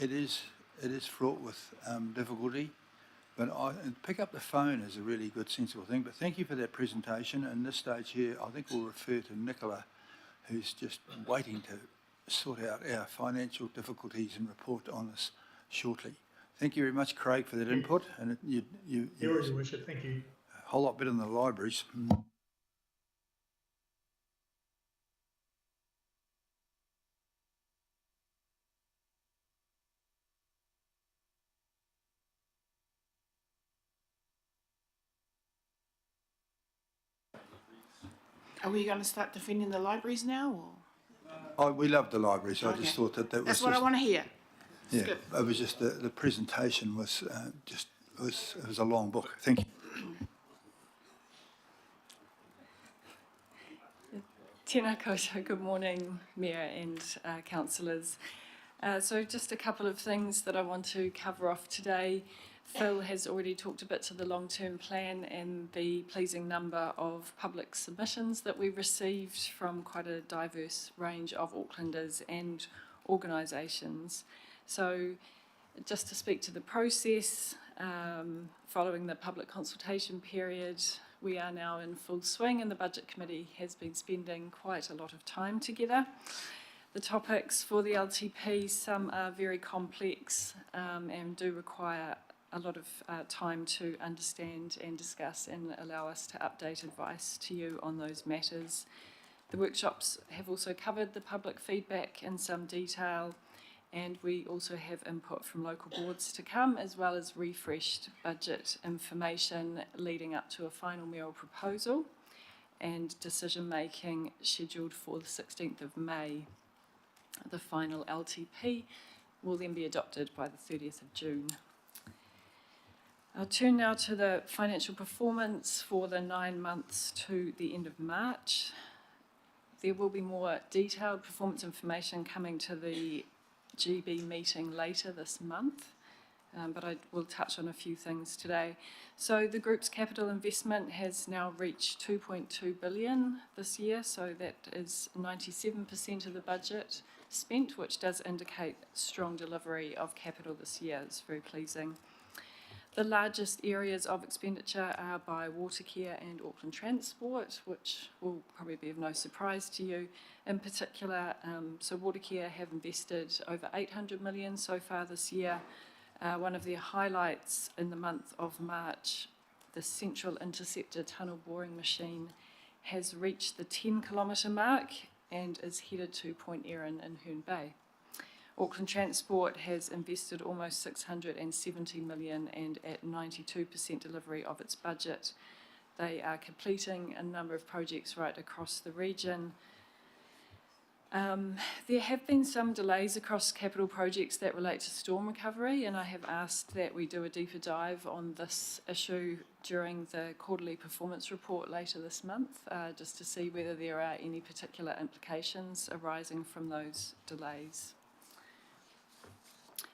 it is fraught with difficulty. But pick up the phone is a really good, sensible thing. But thank you for that presentation. And this stage here, I think we'll refer to Nicola, who's just waiting to sort out our financial difficulties and report on us shortly. Thank you very much, Craig, for that input. And you Your Worship, thank you. A whole lot better than the libraries. Are we going to start defending the libraries now, or? We love the libraries. I just thought that was That's what I want to hear. Yeah, it was just the presentation was it was a long book. Thank you. Tēnā koutou, good morning, Mayor and councillors. So just a couple of things that I want to cover off today. Phil has already talked a bit to the long-term plan and the pleasing number of public submissions that we received from quite a diverse range of Aucklanders and organisations. So just to speak to the process, following the public consultation period, we are now in full swing and the Budget Committee has been spending quite a lot of time together. The topics for the LTP, some are very complex and do require a lot of time to understand and discuss and allow us to update advice to you on those matters. The workshops have also covered the public feedback in some detail, and we also have input from local boards to come, as well as refreshed budget information leading up to a final mayoral proposal and decision making scheduled for the 16th of May. The final LTP will then be adopted by the 30th of June. I'll turn now to the financial performance for the 9 months to the end of March. There will be more detailed performance information coming to the GB meeting later this month, but I will touch on a few things today. So the group's capital investment has now reached 2.2 billion this year, so that is 97% of the budget spent, which does indicate strong delivery of capital this year. It's very pleasing. The largest areas of expenditure are by water care and Auckland Transport, which will probably be of no surprise to you. In particular, so water care have invested over 800 million so far this year. One of their highlights in the month of March, the Central Interceptor tunnel boring machine has reached the 10-kilometre mark and is headed to Point Erin in Herne Bay. Auckland Transport has invested almost 670 million and at 92% delivery of its budget. They are completing a number of projects right across the region. There have been some delays across capital projects that relate to storm recovery, and I have asked that we do a deeper dive on this issue during the quarterly performance report later this month, just to see whether there are any particular implications arising from those delays.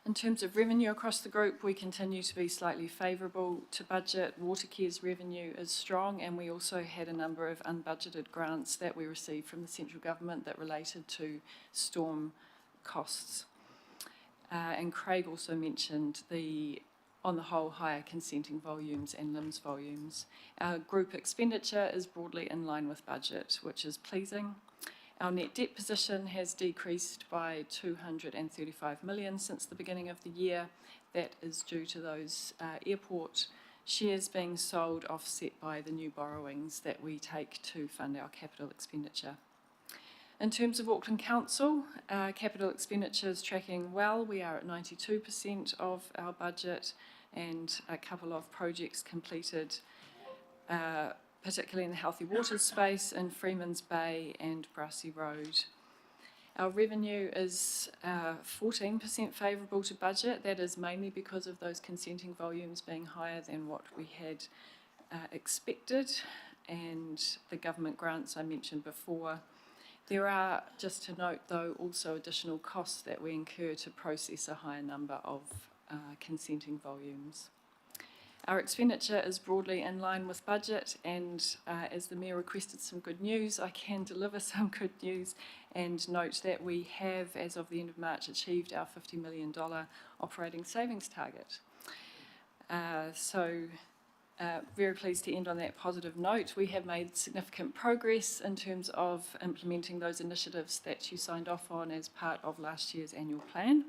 In terms of revenue across the group, we continue to be slightly favourable to budget. Watercare's revenue is strong, and we also had a number of unbudgeted grants that we received from the central government that related to storm costs. And Craig also mentioned the, on the whole, higher consenting volumes and LIMS volumes. Our group expenditure is broadly in line with budget, which is pleasing. Our net debt position has decreased by 235 million since the beginning of the year. That is due to those airport shares being sold, offset by the new borrowings that we take to fund our capital expenditure. In terms of Auckland Council, capital expenditure is tracking well. We are at 92% of our budget and a couple of projects completed, particularly in the healthy water space in Freeman's Bay and Brassey Road. Our revenue is 14% favourable to budget. That is mainly because of those consenting volumes being higher than what we had expected, and the government grants I mentioned before. There are, just to note though, also additional costs that we incur to process a higher number of consenting volumes. Our expenditure is broadly in line with budget, and as the Mayor requested some good news, I can deliver some good news and note that we have, as of the end of March, achieved our $50 million operating savings target. Very pleased to end on that positive note. We have made significant progress in terms of implementing those initiatives that you signed off on as part of last year's annual plan.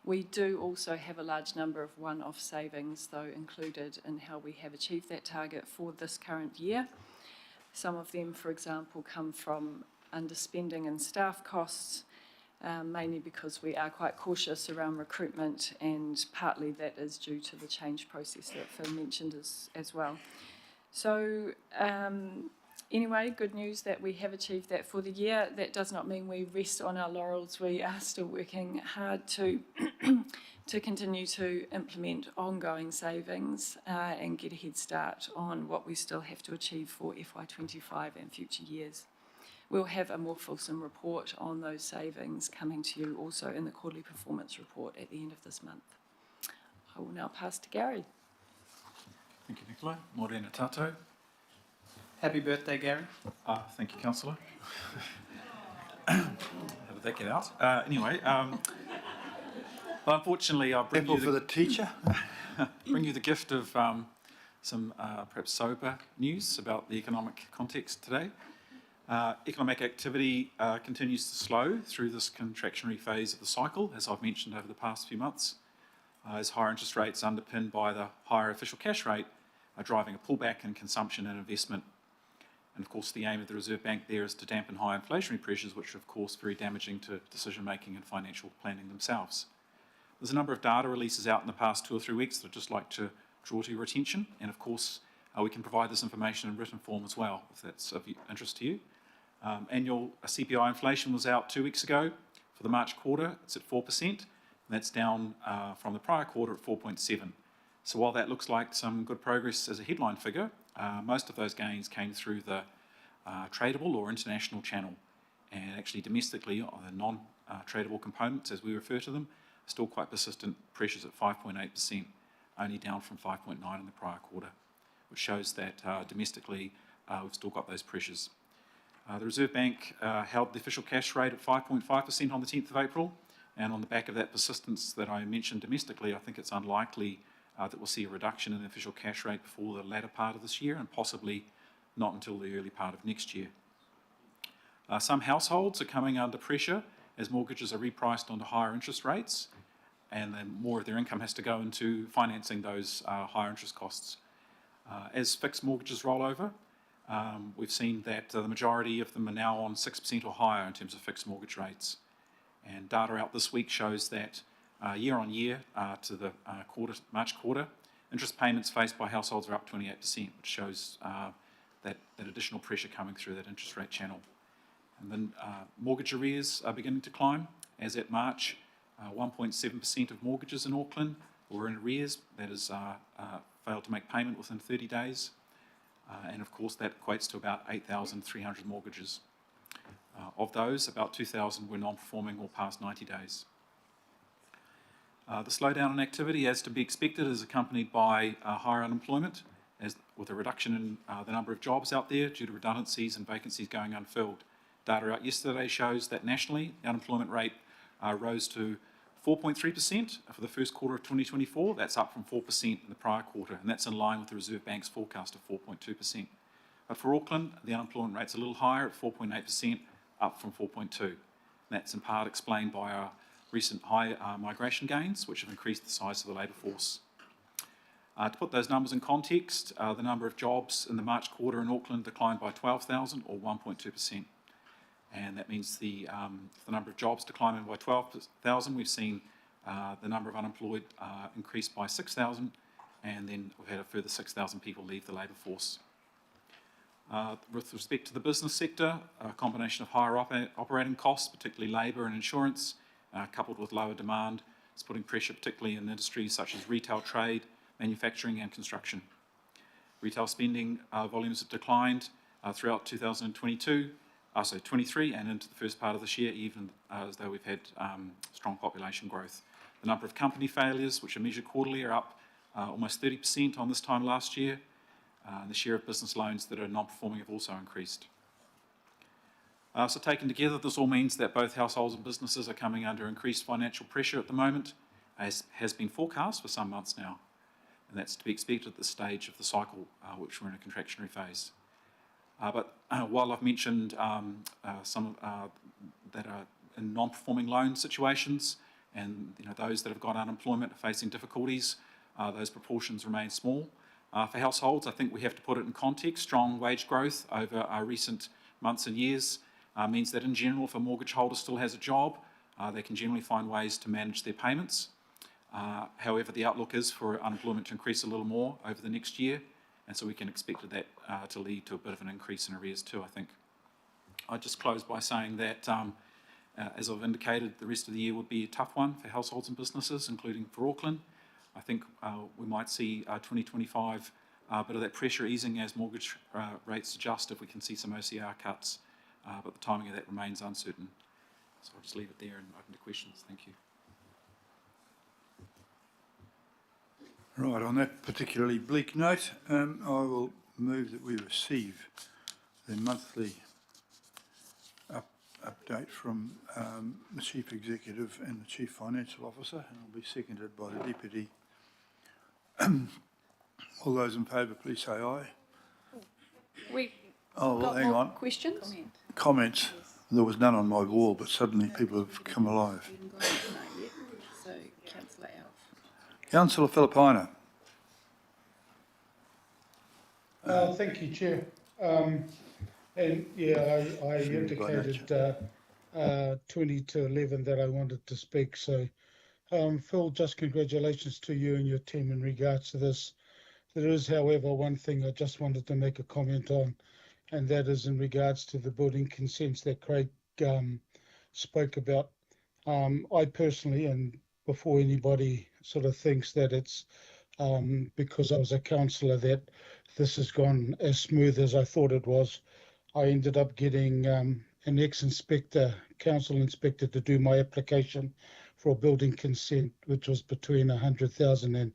We do also have a large number of one-off savings, though, included in how we have achieved that target for this current year. Some of them, for example, come from underspending in staff costs, mainly because we are quite cautious around recruitment, and partly that is due to the change process that Phil mentioned as well. So anyway, good news that we have achieved that for the year. That does not mean we rest on our laurels. We are still working hard to continue to implement ongoing savings and get a head start on what we still have to achieve for FY25 and future years. we'll have a more fulsome report on those savings coming to you also in the quarterly performance report at the end of this month. I will now pass to Gary. Thank you, Nicola. Morena tatou. Happy birthday, Gary. Thank you, councillor. How did that get out? Well, unfortunately, I'll bring Apple you for the teacher. bring you the gift of some perhaps sober news about the economic context today. Economic activity continues to slow through this contractionary phase of the cycle, as I've mentioned over the past few months, as higher interest rates underpinned by the higher official cash rate are driving a pullback in consumption and investment. And of course, the aim of the Reserve Bank there is to dampen high inflationary pressures, which are of course very damaging to decision-making and financial planning themselves. There's a number of data releases out in the past 2 or 3 weeks that I'd just like to draw to your attention, and of course we can provide this information in written form as well, if that's of interest to you. Annual CPI inflation was out 2 weeks ago. For the March quarter, it's at 4%, and that's down from the prior quarter at 4.7%. So while that looks like some good progress as a headline figure, most of those gains came through the tradable or international channel, and actually domestically, on the non-tradable components, as we refer to them, still quite persistent pressures at 5.8%, only down from 5.9% in the prior quarter, which shows that domestically we've still got those pressures. The Reserve Bank held the official cash rate at 5.5% on the 10th of April, and on the back of that persistence that I mentioned domestically, I think it's unlikely that we'll see a reduction in the official cash rate before the latter part of this year, and possibly not until the early part of next year. Some households are coming under pressure as mortgages are repriced onto higher interest rates, and then more of their income has to go into financing those higher interest costs. As fixed mortgages roll over, we've seen that the majority of them are now on 6% or higher in terms of fixed mortgage rates. And data out this week shows that year on year to the March quarter, interest payments faced by households are up 28%, which shows that additional pressure coming through that interest rate channel. And then mortgage arrears are beginning to climb. As at March, 1.7% of mortgages in Auckland were in arrears. That is failed to make payment within 30 days. And of course, that equates to about 8,300 mortgages. Of those, about 2,000 were non-performing or past 90 days. The slowdown in activity, as to be expected, is accompanied by higher unemployment, with a reduction in the number of jobs out there due to redundancies and vacancies going unfilled. Data out yesterday shows that nationally, the unemployment rate rose to 4.3% for the first quarter of 2024. That's up from 4% in the prior quarter, and that's in line with the Reserve Bank's forecast of 4.2%. But for Auckland, the unemployment rate's a little higher at 4.8%, up from 4.2%. That's in part explained by our recent high migration gains, which have increased the size of the labour force. To put those numbers in context, the number of jobs in the March quarter in Auckland declined by 12,000 or 1.2%. And that means the number of jobs declining by 12,000, we've seen the number of unemployed increase by 6,000, and then we've had a further 6,000 people leave the labour force. With respect to the business sector, a combination of higher operating costs, particularly labour and insurance, coupled with lower demand, is putting pressure particularly in industries such as retail, trade, manufacturing and construction. Retail spending volumes have declined throughout 23 and into the first part of this year, even as though we've had strong population growth. The number of company failures, which are measured quarterly, are up almost 30% on this time last year. The share of business loans that are non-performing have also increased. So taken together, this all means that both households and businesses are coming under increased financial pressure at the moment, as has been forecast for some months now. And that's to be expected at this stage of the cycle, which we're in a contractionary phase. But while I've mentioned some that are in non-performing loan situations, and those that have got unemployment are facing difficulties, those proportions remain small. For households, I think we have to put it in context. Strong wage growth over our recent months and years means that in general, if a mortgage holder still has a job, they can generally find ways to manage their payments. However, the outlook is for unemployment to increase a little more over the next year, and so we can expect that to lead to a bit of an increase in arrears too, I think. I'd just close by saying that, as I've indicated, the rest of the year would be a tough one for households and businesses, including for Auckland. I think we might see 2025 a bit of that pressure easing as mortgage rates adjust if we can see some OCR cuts. but the timing of that remains uncertain. So I'll just leave it there and open to questions. Thank you. Right, on that particularly bleak note, I will move that we receive the monthly update from the Chief Executive and the Chief Financial Officer, and will be seconded by the Deputy. All those in favour, please say aye. We Oh, well, got hang more on. questions? Comments. There was none on my wall, but suddenly people have come alive. So, councillor Alf. Councillor Filipaina. Thank you, Chair. And yeah, I indicated 20 to 11 that I wanted to speak. So, Phil, just congratulations to you and your team in regards to this. There is, however, one thing I just wanted to make a comment on, and that is in regards to the building consents that Craig spoke about. I personally, and before anybody sort of thinks that it's because I was a councillor that this has gone as smooth as I thought it was, I ended up getting an ex-inspector, council inspector, to do my application for a building consent, which was between 100,000 and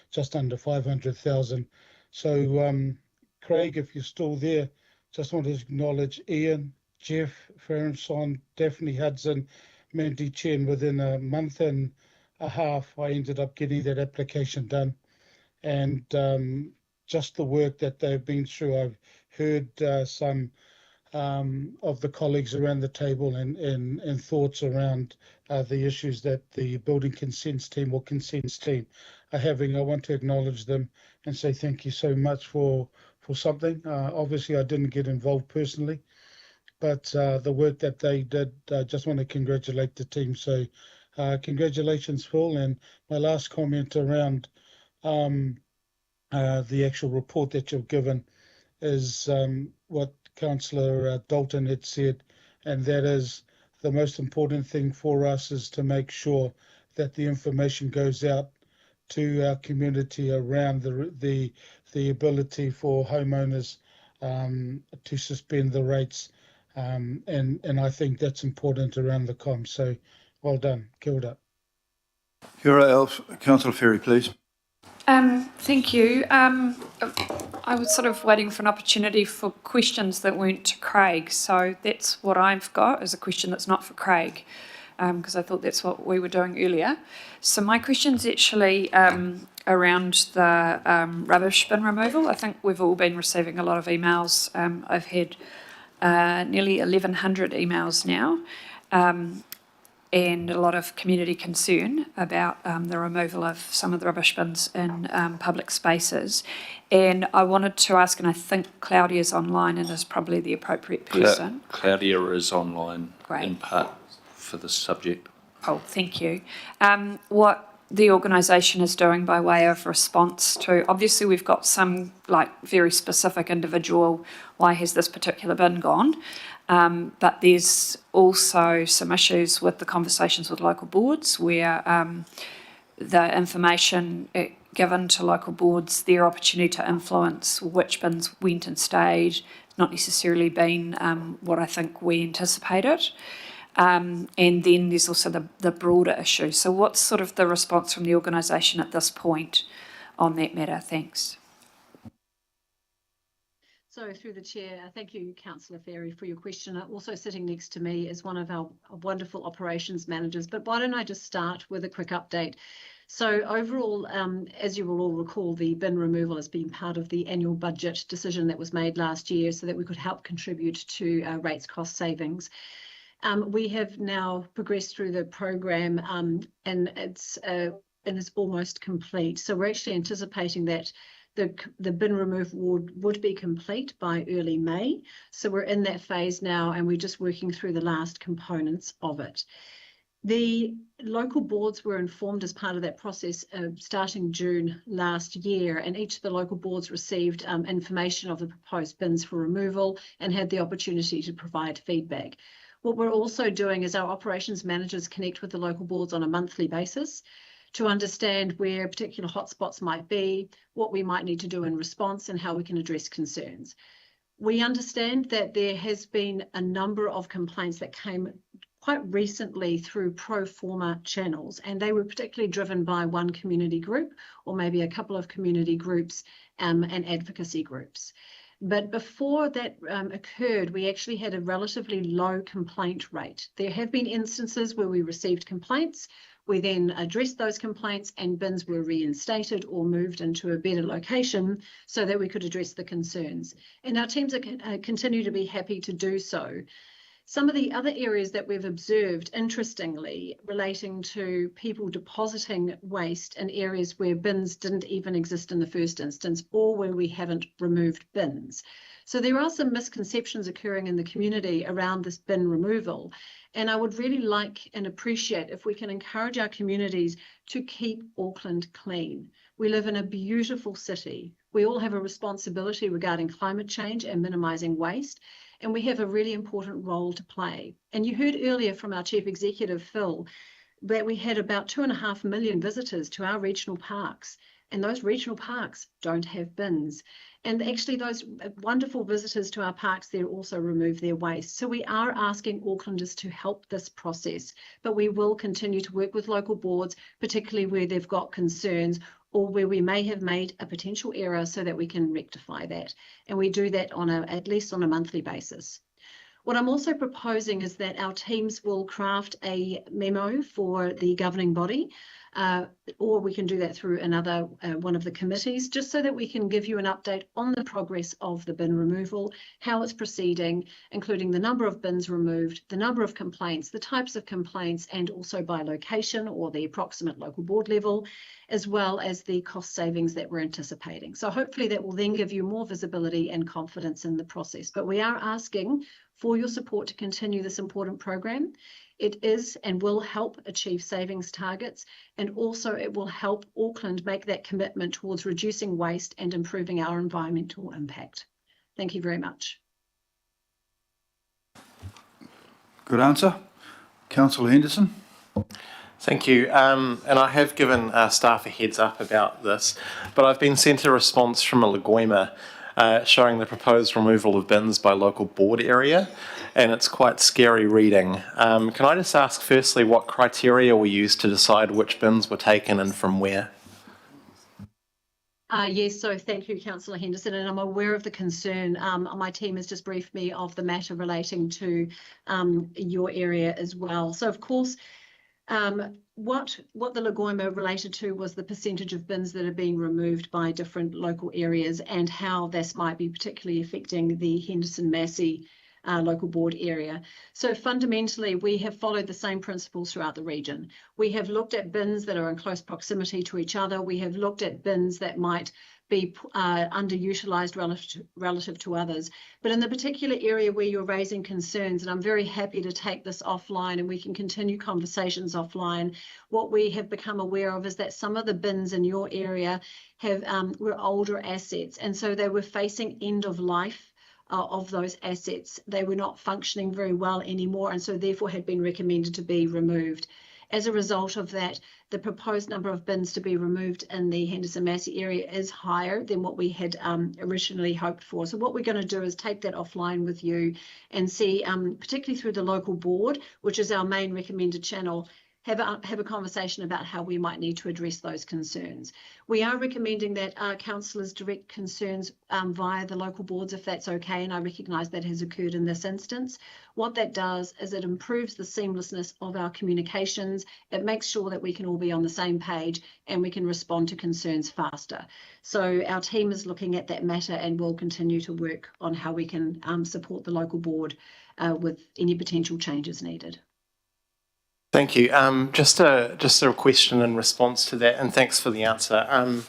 just under 500,000. So, Craig, if you're still there, just want to acknowledge Ian, Jeff, Farronson, Daphne Hudson, Mandy Chen. Within a month and a half, I ended up getting that application done. And just the work that they've been through, I've heard some of the colleagues around the table and thoughts around the issues that the building consents team or consents team are having. I want to acknowledge them and say thank you so much for something. Obviously, I didn't get involved personally, but the work that they did, I just want to congratulate the team. So congratulations, Phil. And my last comment around the actual report that you've given is what Councillor Dalton had said, and that is the most important thing for us is to make sure that the information goes out to our community around the ability for homeowners to suspend the rates, and I think that's important around the comms. So well done. Kia ora. Kia ora, Alf. Councillor Ferry, please. Thank you. I was sort of waiting for an opportunity for questions that weren't to Craig, so that's what I've got, is a question that's not for Craig, because I thought that's what we were doing earlier. So my question's actually around the rubbish bin removal. I think we've all been receiving a lot of emails. I've had nearly 1,100 emails now, and a lot of community concern about the removal of some of the rubbish bins in public spaces. And I wanted to ask, and I think Claudia's online and is probably the appropriate person. Claudia is online. Great. In part for this subject. Oh, thank you. What the organisation is doing by way of response to, obviously we've got some like very specific individual, why has this particular bin gone? But there's also some issues with the conversations with local boards where the information given to local boards, their opportunity to influence which bins went and stayed, not necessarily been what I think we anticipated. And then there's also the broader issue. So what's sort of the response from the organisation at this point on that matter? Thanks. So through the chair, thank you, Councillor Ferry, for your question. Also sitting next to me is one of our wonderful operations managers, but why don't I just start with a quick update. So overall, as you will all recall, the bin removal has been part of the annual budget decision that was made last year so that we could help contribute to rates cost savings. We have now progressed through the program and it's almost complete. So we're actually anticipating that the bin removal would be complete by early May. So we're in that phase now and we're just working through the last components of it. The local boards were informed as part of that process starting June last year, and each of the local boards received information of the proposed bins for removal and had the opportunity to provide feedback. What we're also doing is our operations managers connect with the local boards on a monthly basis to understand where particular hotspots might be, what we might need to do in response, and how we can address concerns. We understand that there has been a number of complaints that came quite recently through pro forma channels, and they were particularly driven by one community group or maybe a couple of community groups and advocacy groups. But before that occurred, we actually had a relatively low complaint rate. There have been instances where we received complaints. We then addressed those complaints and bins were reinstated or moved into a better location so that we could address the concerns. And our teams continue to be happy to do so. Some of the other areas that we've observed, interestingly, relating to people depositing waste in areas where bins didn't even exist in the first instance, or where we haven't removed bins. So there are some misconceptions occurring in the community around this bin removal. And I would really like and appreciate if we can encourage our communities to keep Auckland clean. We live in a beautiful city. We all have a responsibility regarding climate change and minimising waste. And we have a really important role to play. And you heard earlier from our Chief Executive, Phil, that we had about 2.5 million visitors to our regional parks. And those regional parks don't have bins. And actually those wonderful visitors to our parks there also remove their waste. So we are asking Aucklanders to help this process, but we will continue to work with local boards, particularly where they've got concerns or where we may have made a potential error so that we can rectify that. And we do that on at least on a monthly basis. What I'm also proposing is that our teams will craft a memo for the governing body, or we can do that through another one of the committees, just so that we can give you an update on the progress of the bin removal, how it's proceeding, including the number of bins removed, the number of complaints, the types of complaints, and also by location or the approximate local board level, as well as the cost savings that we're anticipating. So hopefully that will then give you more visibility and confidence in the process. But we are asking for your support to continue this important program. It is and will help achieve savings targets, and also it will help Auckland make that commitment towards reducing waste and improving our environmental impact. Thank you very much. Good answer. Councillor Henderson. Thank you. And I have given staff a heads up about this, but I've been sent a response from a Lagoima showing the proposed removal of bins by local board area, and it's quite scary reading. Can I just ask firstly what criteria were used to decide which bins were taken and from where? Yes, so thank you, Councillor Henderson, and I'm aware of the concern. My team has just briefed me of the matter relating to your area as well. So of course, what the Lagoima related to was the percentage of bins that are being removed by different local areas and how this might be particularly affecting the Henderson Massey local board area. So fundamentally, we have followed the same principles throughout the region. We have looked at bins that are in close proximity to each other. We have looked at bins that might be underutilised relative to others. But in the particular area where you're raising concerns, and I'm very happy to take this offline and we can continue conversations offline, what we have become aware of is that some of the bins in your area have were older assets, and so they were facing end of life of those assets. They were not functioning very well anymore, and so therefore had been recommended to be removed. As a result of that, the proposed number of bins to be removed in the Henderson Massey area is higher than what we had originally hoped for. So what we're going to do is take that offline with you and see, particularly through the local board, which is our main recommended channel, have a conversation about how we might need to address those concerns. We are recommending that our councillors direct concerns via the local boards, if that's okay, and I recognise that has occurred in this instance. What that does is it improves the seamlessness of our communications. It makes sure that we can all be on the same page and we can respond to concerns faster. So our team is looking at that matter and will continue to work on how we can support the local board with any potential changes needed. Thank you. Just a question in response to that, and thanks for the answer.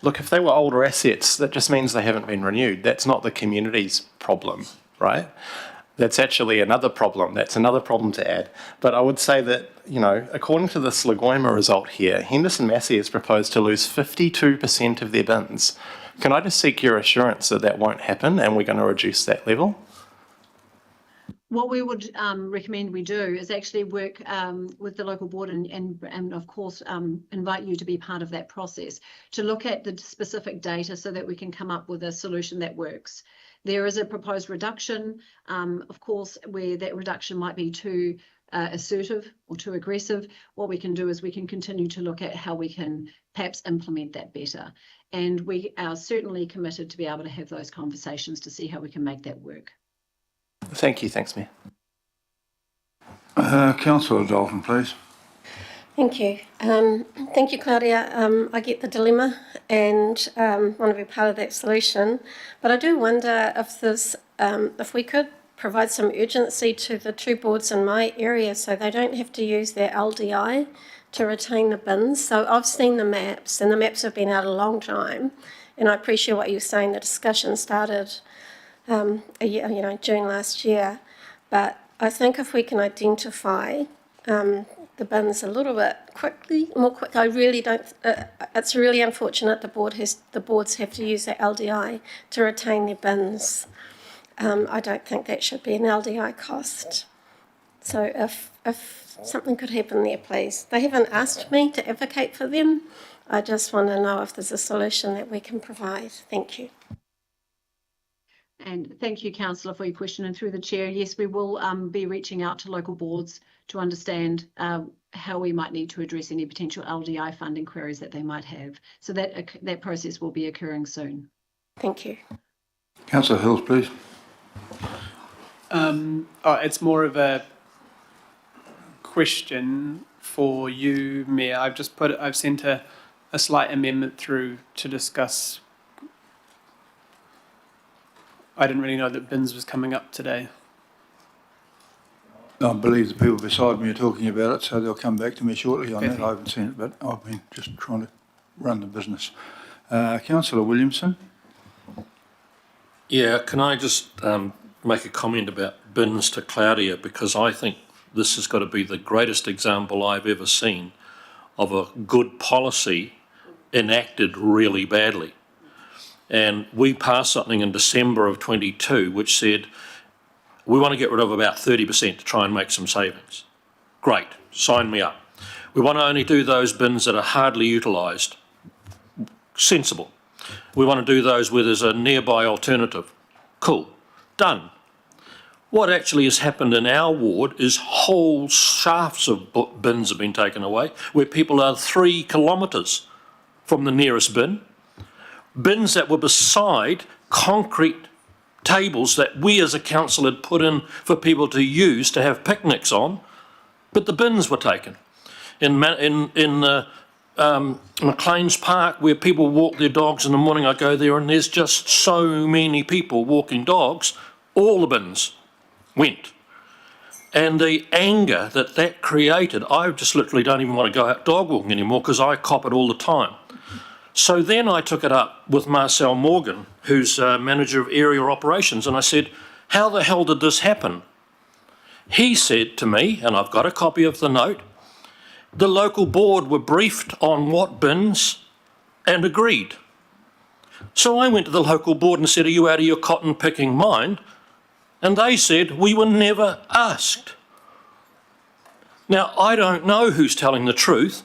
Look, if they were older assets, that just means they haven't been renewed. That's not the community's problem, right? That's actually another problem. That's another problem to add. But I would say that, you know, according to this Lagoima result here, Henderson Massey has proposed to lose 52% of their bins. Can I just seek your assurance that that won't happen and we're going to reduce that level? what we would recommend we do is actually work with the local board and of course invite you to be part of that process to look at the specific data so that we can come up with a solution that works. There is a proposed reduction, of course, where that reduction might be too assertive or too aggressive. What we can do is we can continue to look at how we can perhaps implement that better. And we are certainly committed to be able to have those conversations to see how we can make that work. Thank you. Thanks, Mayor. Councillor Dolphin, please. Thank you. Thank you, Claudia. I get the dilemma and want to be part of that solution. But I do wonder if this, if we could provide some urgency to the two boards in my area so they don't have to use their LDI to retain the bins. So I've seen the maps, and the maps have been out a long time. And I appreciate what you're saying. The discussion started June last year. But I think if we can identify the bins a little bit more quick. I really don't. It's really unfortunate the boards have to use their LDI to retain their bins. I don't think that should be an LDI cost. So if something could happen there, please. They haven't asked me to advocate for them. I just want to know if there's a solution that we can provide. Thank you. And thank you, Councillor, for your question. And through the chair, yes, we will be reaching out to local boards to understand how we might need to address any potential LDI funding queries that they might have. So that process will be occurring soon. Thank you. Councillor Hills, please. It's more of a question for you, Mayor. I've sent a slight amendment through to discuss. I didn't really know that bins was coming up today. I believe the people beside me are talking about it, so they'll come back to me shortly on that. I haven't seen it, but I've been just trying to run the business. Councillor Williamson. Yeah, can I just make a comment about bins to Claudia, because I think this has got to be the greatest example I've ever seen of a good policy enacted really badly. And we passed something in December of 22 which said we want to get rid of about 30% to try and make some savings. Great, sign me up. We want to only do those bins that are hardly utilised. Sensible. We want to do those where there's a nearby alternative. Cool, done. What actually has happened in our ward is whole shafts of bins have been taken away where people are 3 kilometres from the nearest bin. Bins that were beside concrete tables that we as a council had put in for people to use to have picnics on, but the bins were taken. In McLean's Park, where people walk their dogs in the morning, I go there and there's just so many people walking dogs, all the bins went. And the anger that created, I just literally don't even want to go out dog walking anymore because I cop it all the time. So then I took it up with Marcel Morgan, who's manager of area operations, and I said, how the hell did this happen? He said to me, and I've got a copy of the note, the local board were briefed on what bins and agreed. So I went to the local board and said, are you out of your cotton picking mind? And they said, we were never asked. Now, I don't know who's telling the truth,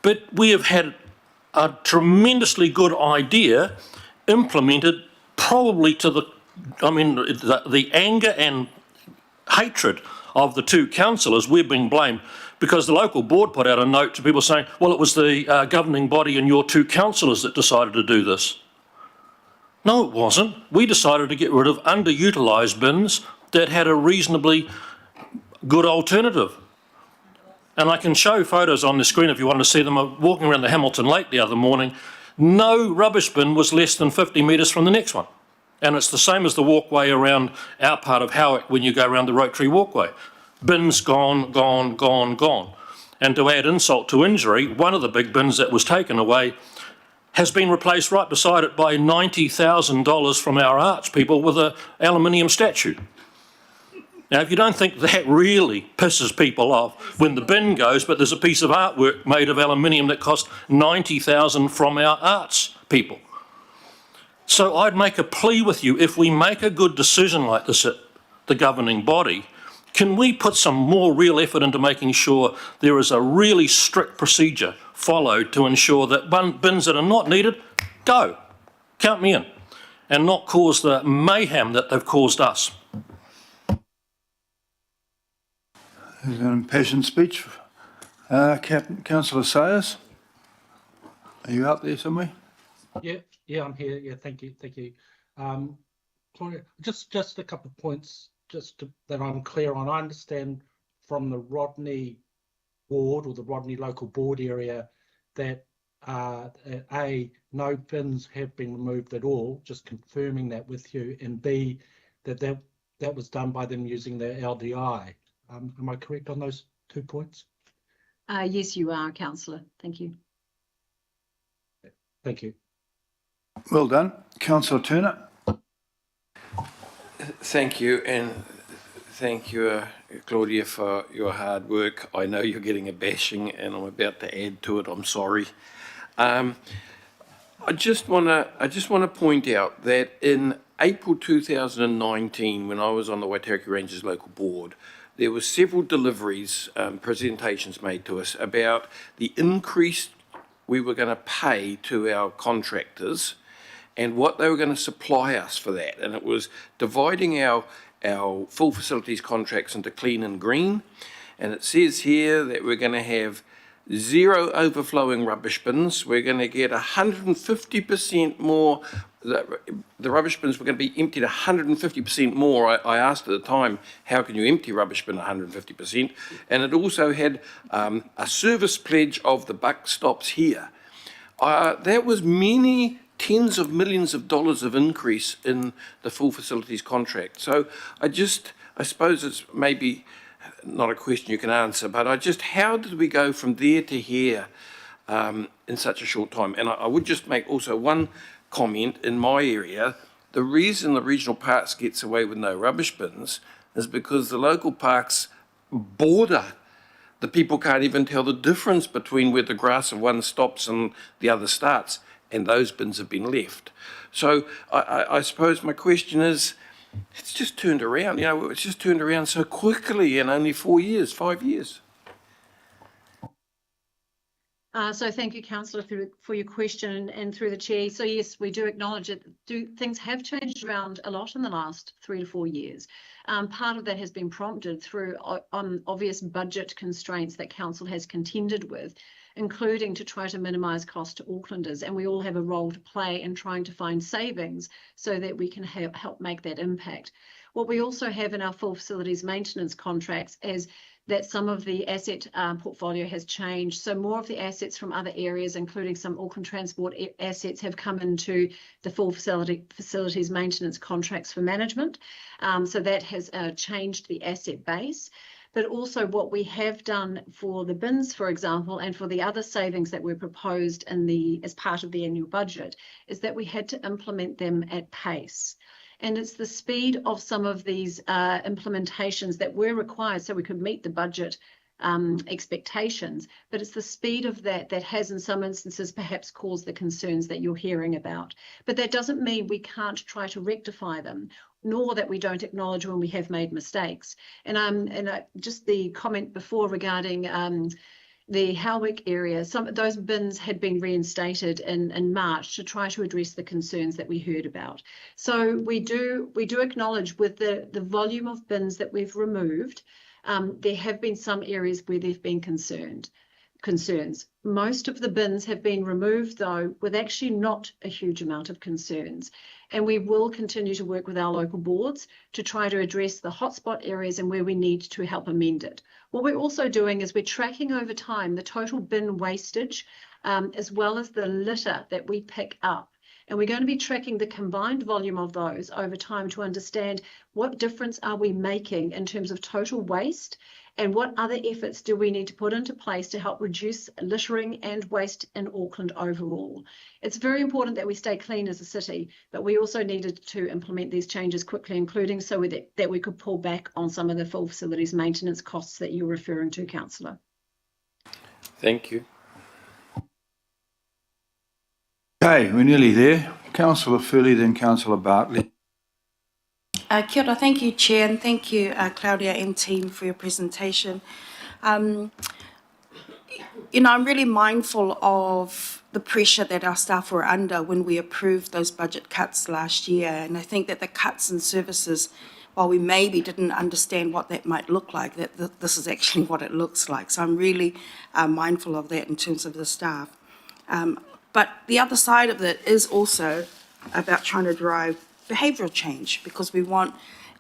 but we have had a tremendously good idea implemented probably to the anger and hatred of the two councillors. We're being blamed because the local board put out a note to people saying, well, it was the governing body and your two councillors that decided to do this. No, it wasn't. We decided to get rid of underutilised bins that had a reasonably good alternative. And I can show photos on the screen if you want to see them. I was walking around the Hamilton Lake the other morning. No rubbish bin was less than 50 metres from the next one. And it's the same as the walkway around our part of Howick when you go around the Rotary Walkway. Bins gone, gone, gone, gone. And to add insult to injury, one of the big bins that was taken away has been replaced right beside it by $90,000 from our arts people with an aluminium statue. Now, if you don't think that really pisses people off when the bin goes, but there's a piece of artwork made of aluminium that cost $90,000 from our arts people. So I'd make a plea with you, if we make a good decision like this at the governing body, can we put some more real effort into making sure there is a really strict procedure followed to ensure that bins that are not needed, go, count me in, and not cause the mayhem that they've caused us? There's an impassioned speech. Councillor Sayers, are you up there somewhere? Yeah, I'm here. Yeah, thank you. Claudia, just a couple of points, that I'm clear on. I understand from the Rodney ward or the Rodney local board area that no bins have been removed at all. Just confirming that with you, and B, that was done by them using the LDI. Am I correct on those 2 points? Yes, you are, councillor. Thank you. Thank you. Well done. Councillor Turner. Thank you, and thank you, Claudia, for your hard work. I know you're getting a bashing, and I'm about to add to it. I'm sorry. I just want to point out that in April 2019, when I was on the Waitariki Rangers local board, there were several deliveries, presentations made to us about the increase we were going to pay to our contractors and what they were going to supply us for that. And it was dividing our full facilities contracts into clean and green. And it says here that we're going to have 0 overflowing rubbish bins. We're going to get 150% more. The rubbish bins were going to be emptied 150% more. I asked at the time, how can you empty rubbish bin 150%? And it also had a service pledge of the buck stops here. That was many tens of millions of dollars of increase in the full facilities contract. So I suppose it's maybe not a question you can answer, but how did we go from there to here in such a short time? And I would just make also one comment in my area. The reason the regional parks gets away with no rubbish bins is because the local parks border. The people can't even tell the difference between where the grass of one stops and the other starts, and those bins have been left. So I suppose my question is, it's just turned around, it's just turned around so quickly in only 4 years, 5 years. So thank you, councillor, for your question and through the chair. So yes, we do acknowledge that things have changed around a lot in the last 3 to 4 years. Part of that has been prompted through obvious budget constraints that council has contended with, including to try to minimise cost to Aucklanders. And we all have a role to play in trying to find savings so that we can help make that impact. What we also have in our full facilities maintenance contracts is that some of the asset portfolio has changed. So more of the assets from other areas, including some Auckland Transport assets, have come into the full facilities maintenance contracts for management. So that has changed the asset base. But also what we have done for the bins, for example, and for the other savings that were proposed as part of the annual budget, is that we had to implement them at pace. And it's the speed of some of these implementations that were required so we could meet the budget expectations, but it's the speed of that has in some instances perhaps caused the concerns that you're hearing about. But that doesn't mean we can't try to rectify them, nor that we don't acknowledge when we have made mistakes. And just the comment before regarding the Howick area, some of those bins had been reinstated in March to try to address the concerns that we heard about. So we do acknowledge with the volume of bins that we've removed, there have been some areas where there've been concerns. Most of the bins have been removed, though, with actually not a huge amount of concerns. And we will continue to work with our local boards to try to address the hotspot areas and where we need to help amend it. What we're also doing is we're tracking over time the total bin wastage, as well as the litter that we pick up. And we're going to be tracking the combined volume of those over time to understand what difference are we making in terms of total waste and what other efforts do we need to put into place to help reduce littering and waste in Auckland overall. It's very important that we stay clean as a city, but we also needed to implement these changes quickly, including so that we could pull back on some of the full facilities maintenance costs that you're referring to, councillor. Thank you. Okay, we're nearly there. Councillor Furley, then Councillor Bartley. Kia ora, thank you, Chair, and thank you, Claudia and team, for your presentation. I'm really mindful of the pressure that our staff were under when we approved those budget cuts last year, and I think that the cuts in services, while we maybe didn't understand what that might look like, that this is actually what it looks like. So I'm really mindful of that in terms of the staff. But the other side of it is also about trying to drive behavioural change, because we want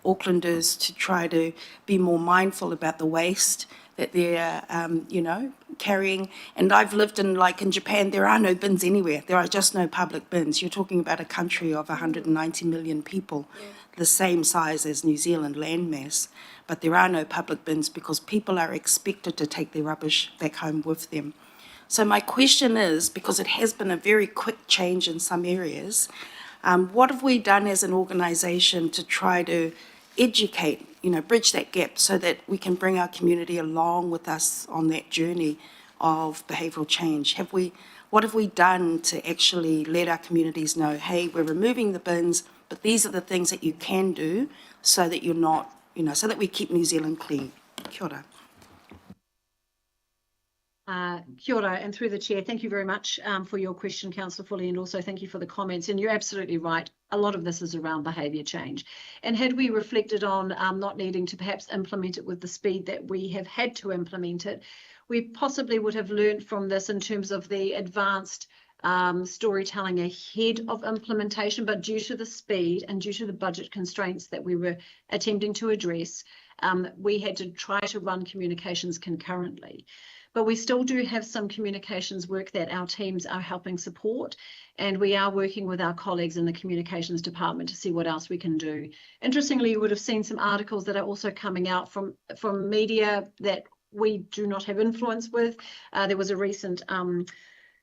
Aucklanders to try to be more mindful about the waste that they're, carrying. And I've lived in Japan, there are no bins anywhere. There are just no public bins. You're talking about a country of 190 million people, the same size as New Zealand landmass, but there are no public bins because people are expected to take their rubbish back home with them. So my question is, because it has been a very quick change in some areas, what have we done as an organisation to try to educate, bridge that gap so that we can bring our community along with us on that journey of behavioural change? What have we done to actually let our communities know, hey, we're removing the bins, but these are the things that you can do so that you're not, so that we keep New Zealand clean? Kia ora. Kia ora, and through the chair, thank you very much for your question, Councillor Foley, and also thank you for the comments. And you're absolutely right. A lot of this is around behaviour change. And had we reflected on not needing to perhaps implement it with the speed that we have had to implement it, we possibly would have learned from this in terms of the advanced storytelling ahead of implementation, but due to the speed and due to the budget constraints that we were attempting to address, we had to try to run communications concurrently. But we still do have some communications work that our teams are helping support, and we are working with our colleagues in the communications department to see what else we can do. Interestingly, you would have seen some articles that are also coming out from media that we do not have influence with. There was a recent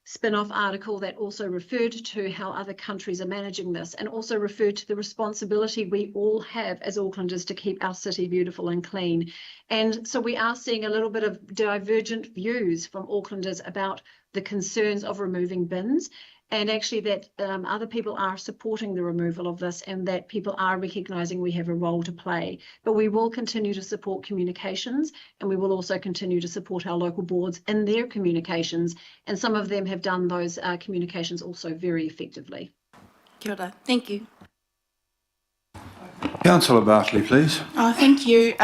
spin-off article that also referred to how other countries are managing this, and also referred to the responsibility we all have as Aucklanders to keep our city beautiful and clean. And so we are seeing a little bit of divergent views from Aucklanders about the concerns of removing bins, and actually that other people are supporting the removal of this, and that people are recognising we have a role to play. But we will continue to support communications, and we will also continue to support our local boards in their communications, and some of them have done those communications also very effectively. Kia ora. Thank you. Councillor Bartley, please. Oh, thank you.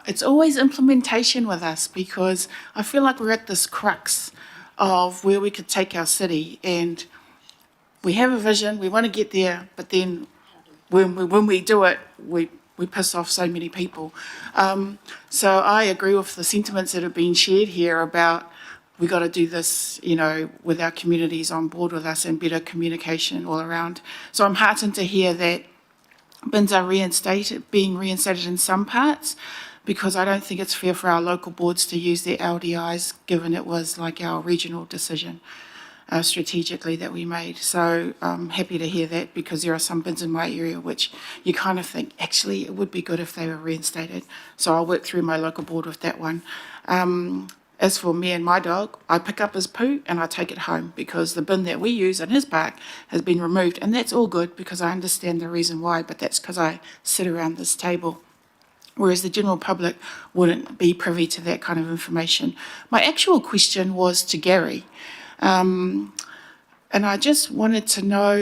It's always implementation with us, because I feel like we're at this crux of where we could take our city, and we have a vision, we want to get there, but then when we do it, we piss off so many people. So I agree with the sentiments that have been shared here about we got to do this, with our communities on board with us, and better communication all around. So I'm heartened to hear that bins are being reinstated in some parts, because I don't think it's fair for our local boards to use their LDIs, given it was like our regional decision strategically that we made. So I'm happy to hear that, because there are some bins in my area which you kind of think, actually, it would be good if they were reinstated. So I'll work through my local board with that one. As for me and my dog, I pick up his poo and I take it home, because the bin that we use in his park has been removed. And that's all good, because I understand the reason why, but that's because I sit around this table, whereas the general public wouldn't be privy to that kind of information. My actual question was to Gary, and I just wanted to know,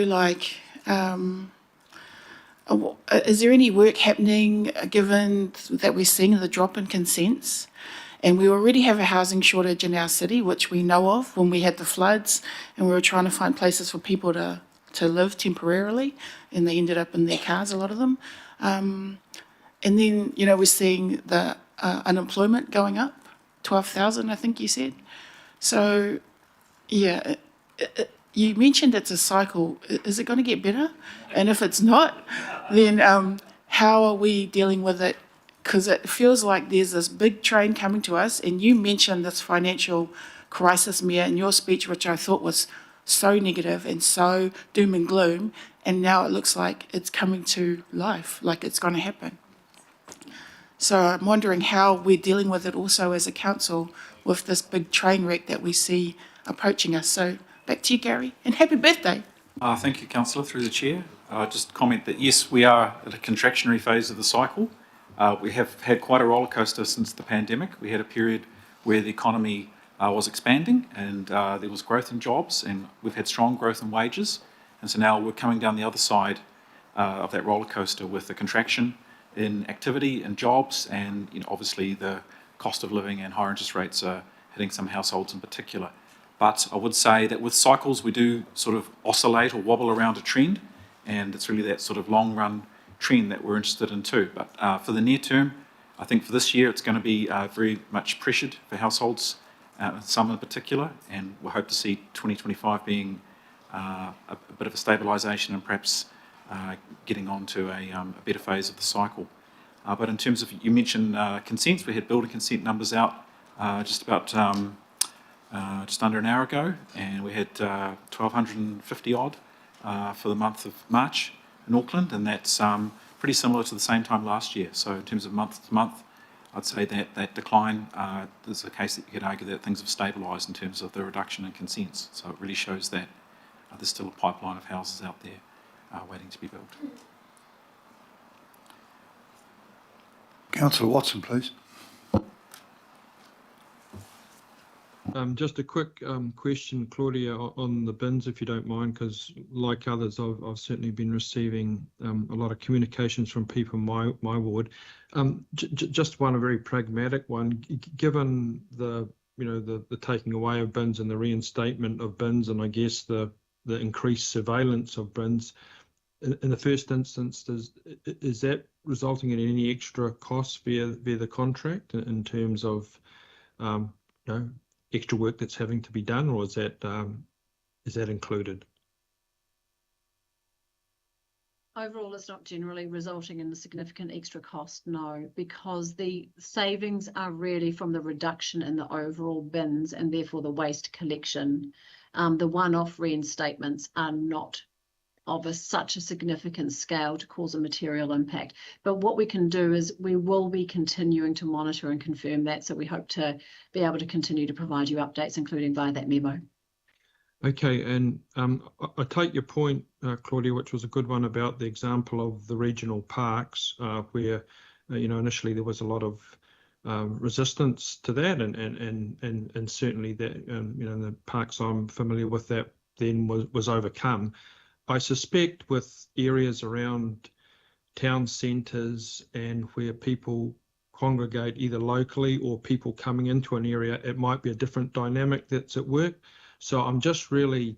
is there any work happening, given that we're seeing the drop in consents? And we already have a housing shortage in our city, which we know of when we had the floods, and we were trying to find places for people to live temporarily, and they ended up in their cars, a lot of them. And then, we're seeing the unemployment going up, 12,000, I think you said. So, yeah, you mentioned it's a cycle. Is it going to get better? And if it's not, then how are we dealing with it? Because it feels like there's this big train coming to us, and you mentioned this financial crisis, Mia, in your speech, which I thought was so negative and so doom and gloom, and now it looks like it's coming to life, like it's going to happen. So I'm wondering how we're dealing with it also as a council with this big train wreck that we see approaching us. So back to you, Gary, and happy birthday. Thank you, Councillor, through the chair. just comment that yes, we are at a contractionary phase of the cycle. We have had quite a roller coaster since the pandemic. We had a period where the economy was expanding and there was growth in jobs, and we've had strong growth in wages. And so now we're coming down the other side of that roller coaster with the contraction in activity and jobs, and obviously the cost of living and higher interest rates are hitting some households in particular. But I would say that with cycles, we do sort of oscillate or wobble around a trend, and it's really that sort of long run trend that we're interested in too. But for the near term, I think for this year, it's going to be very much pressured for households, some in particular, and we hope to see 2025 being a bit of a stabilisation and perhaps getting on to a better phase of the cycle. But in terms of, you mentioned consents, we had building consent numbers out just under an hour ago, and we had 1,250 odd for the month of March in Auckland, and that's pretty similar to the same time last year. So in terms of month to month, I'd say that decline, there's a case that you could argue that things have stabilised in terms of the reduction in consents. So it really shows that there's still a pipeline of houses out there waiting to be built. Councillor Watson, please. Just a quick question, Claudia, on the bins, if you don't mind, because like others, I've certainly been receiving a lot of communications from people in my ward. Just one, a very pragmatic one, given the taking away of bins and the reinstatement of bins, and I guess the increased surveillance of bins. In the first instance, is that resulting in any extra costs via the contract in terms of extra work that's having to be done, or is that included? Overall, it's not generally resulting in a significant extra cost, no, because the savings are really from the reduction in the overall bins and therefore the waste collection. The one-off reinstatements are not of such a significant scale to cause a material impact. But what we can do is we will be continuing to monitor and confirm that, so we hope to be able to continue to provide you updates, including via that memo. Okay, and I take your point, Claudia, which was a good one about the example of the regional parks, where initially there was a lot of resistance to that, and certainly that the parks I'm familiar with that then was overcome. I suspect with areas around town centres and where people congregate either locally or people coming into an area, it might be a different dynamic that's at work. So I'm just really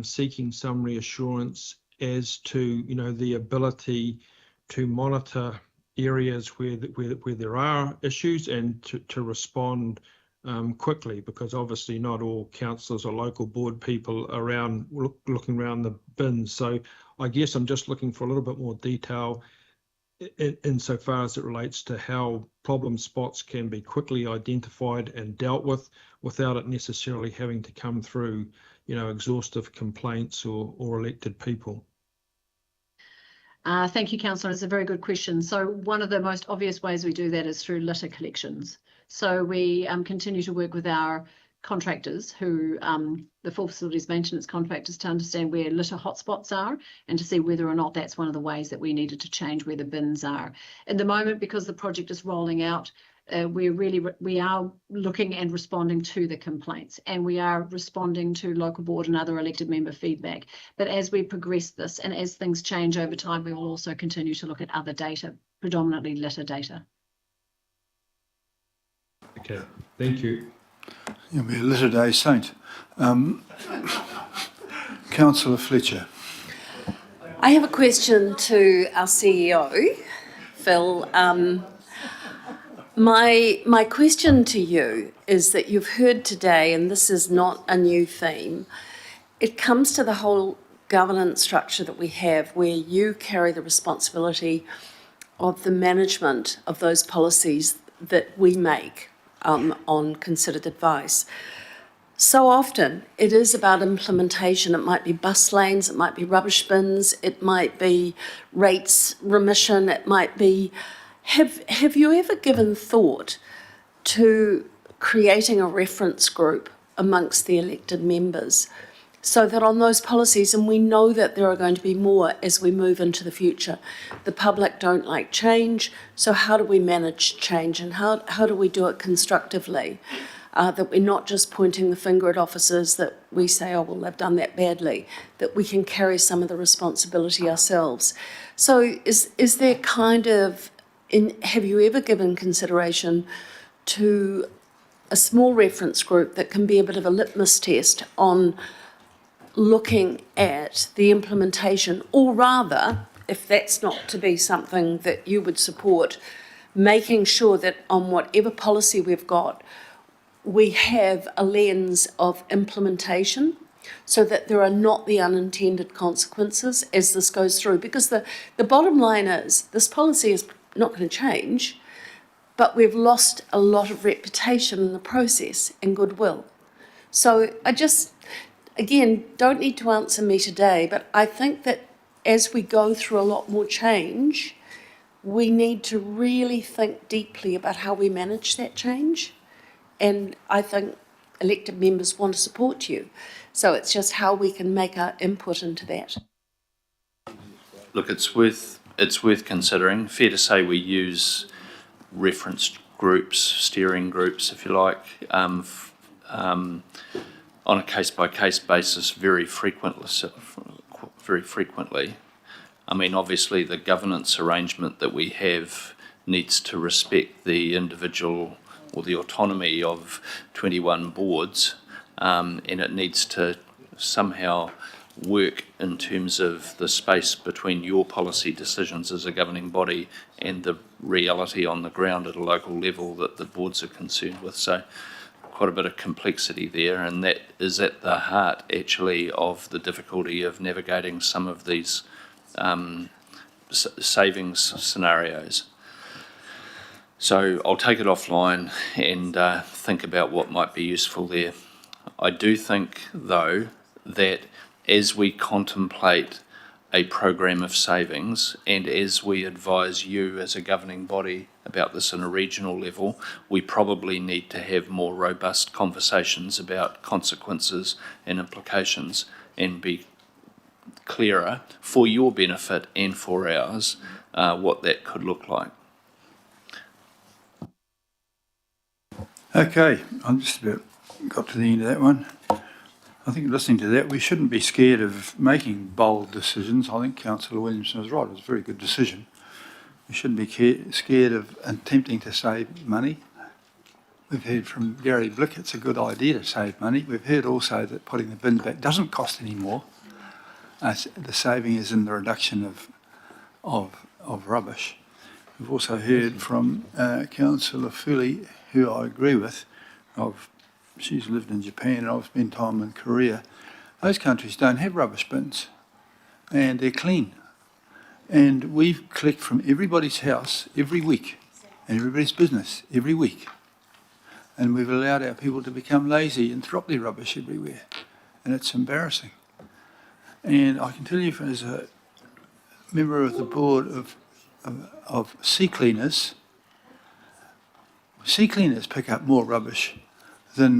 seeking some reassurance as to the ability to monitor areas where there are issues and to respond quickly, because obviously not all councillors or local board people around looking around the bins. So I guess I'm just looking for a little bit more detail insofar as it relates to how problem spots can be quickly identified and dealt with without it necessarily having to come through exhaustive complaints or elected people. Thank you, Councillor. It's a very good question. So one of the most obvious ways we do that is through litter collections. So we continue to work with our contractors who, the full facilities maintenance contractors, to understand where litter hotspots are and to see whether or not that's one of the ways that we needed to change where the bins are. At the moment, because the project is rolling out, we are looking and responding to the complaints, and we are responding to local board and other elected member feedback. But as we progress this and as things change over time, we will also continue to look at other data, predominantly litter data. Okay, thank you. You'll be a litter day saint. Councillor Fletcher. I have a question to our CEO, Phil. My question to you is that you've heard today, and this is not a new theme, it comes to the whole governance structure that we have, where you carry the responsibility of the management of those policies that we make on considered advice. So often it is about implementation. It might be bus lanes, it might be rubbish bins, it might be rates remission, it might be... Have you ever given thought to creating a reference group amongst the elected members so that on those policies, and we know that there are going to be more as we move into the future, the public don't like change, so how do we manage change and how do we do it constructively? That we're not just pointing the finger at officers that we say, oh, well, they've done that badly, that we can carry some of the responsibility ourselves. So is there kind of, have you ever given consideration to a small reference group that can be a bit of a litmus test on looking at the implementation, or rather, if that's not to be something that you would support, making sure that on whatever policy we've got, we have a lens of implementation so that there are not the unintended consequences as this goes through. Because the bottom line is, this policy is not going to change, but we've lost a lot of reputation in the process and goodwill. So I just, again, don't need to answer me today, but I think that as we go through a lot more change, we need to really think deeply about how we manage that change. And I think elected members want to support you. So it's just how we can make our input into that. Look, it's worth considering. Fair to say we use reference groups, steering groups, if you like, on a case-by-case basis very frequently. I mean, obviously the governance arrangement that we have needs to respect the individual or the autonomy of 21 boards, and it needs to somehow work in terms of the space between your policy decisions as a governing body and the reality on the ground at a local level that the boards are concerned with. So quite a bit of complexity there, and that is at the heart actually of the difficulty of navigating some of these savings scenarios. So I'll take it offline and think about what might be useful there. I do think, though, that as we contemplate a program of savings and as we advise you as a governing body about this on a regional level, we probably need to have more robust conversations about consequences and implications and be clearer for your benefit and for ours what that could look like. Okay, I'm just about got to the end of that one. I think listening to that, we shouldn't be scared of making bold decisions. I think Councillor Williamson was right. It was a very good decision. We shouldn't be scared of attempting to save money. We've heard from Gary Blick it's a good idea to save money. We've heard also that putting the bin back doesn't cost any more. The saving is in the reduction of rubbish. We've also heard from Councillor Fully, who I agree with. She's lived in Japan and I've spent time in Korea. Those countries don't have rubbish bins and they're clean. And we collect from everybody's house every week and everybody's business every week. And we've allowed our people to become lazy and drop their rubbish everywhere. And it's embarrassing. And I can tell you as a member of the board of sea cleaners pick up more rubbish than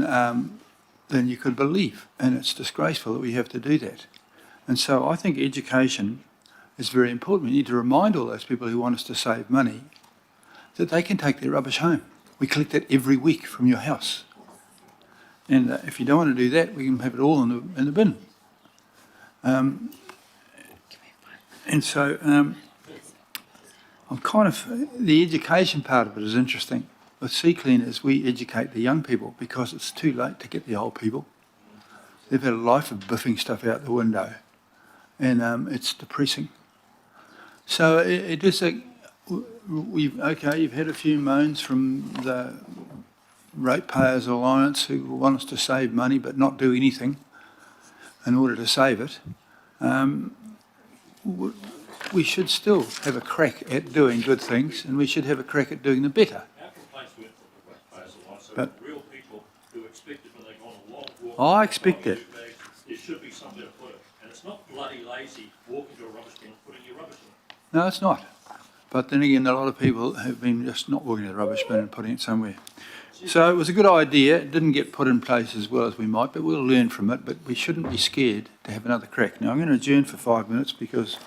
you could believe, and it's disgraceful that we have to do that. And so I think education is very important. We need to remind all those people who want us to save money that they can take their rubbish home. We collect that every week from your house. And if you don't want to do that, we can have it all in the bin. And so I'm kind of, the education part of it is interesting. With sea cleaners, we educate the young people because it's too late to get the old people. They've had a life of biffing stuff out the window, and it's depressing. So it is you've had a few moans from the Ratepayers Alliance who want us to save money but not do anything in order to save it. We should still have a crack at doing good things, and we should have a crack at doing them better. But real people who expect it when they go on a long walk. I expect it. There should be somewhere to put it. And it's not bloody lazy walking to a rubbish bin and putting your rubbish in. No, it's not. But then again, a lot of people have been just not walking to the rubbish bin and putting it somewhere. So it was a good idea. It didn't get put in place as well as we might, but we'll learn from it. But we shouldn't be scared to have another crack. Now, I'm going to adjourn for 5 minutes because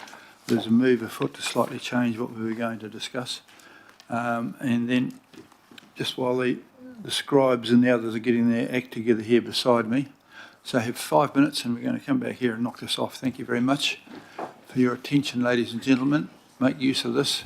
there's a move afoot to slightly change what we were going to discuss. And then just while the scribes and the others are getting their act together here beside me. So I have 5 minutes and we're going to come back here and knock this off. Thank you very much for your attention, ladies and gentlemen. Make use of this.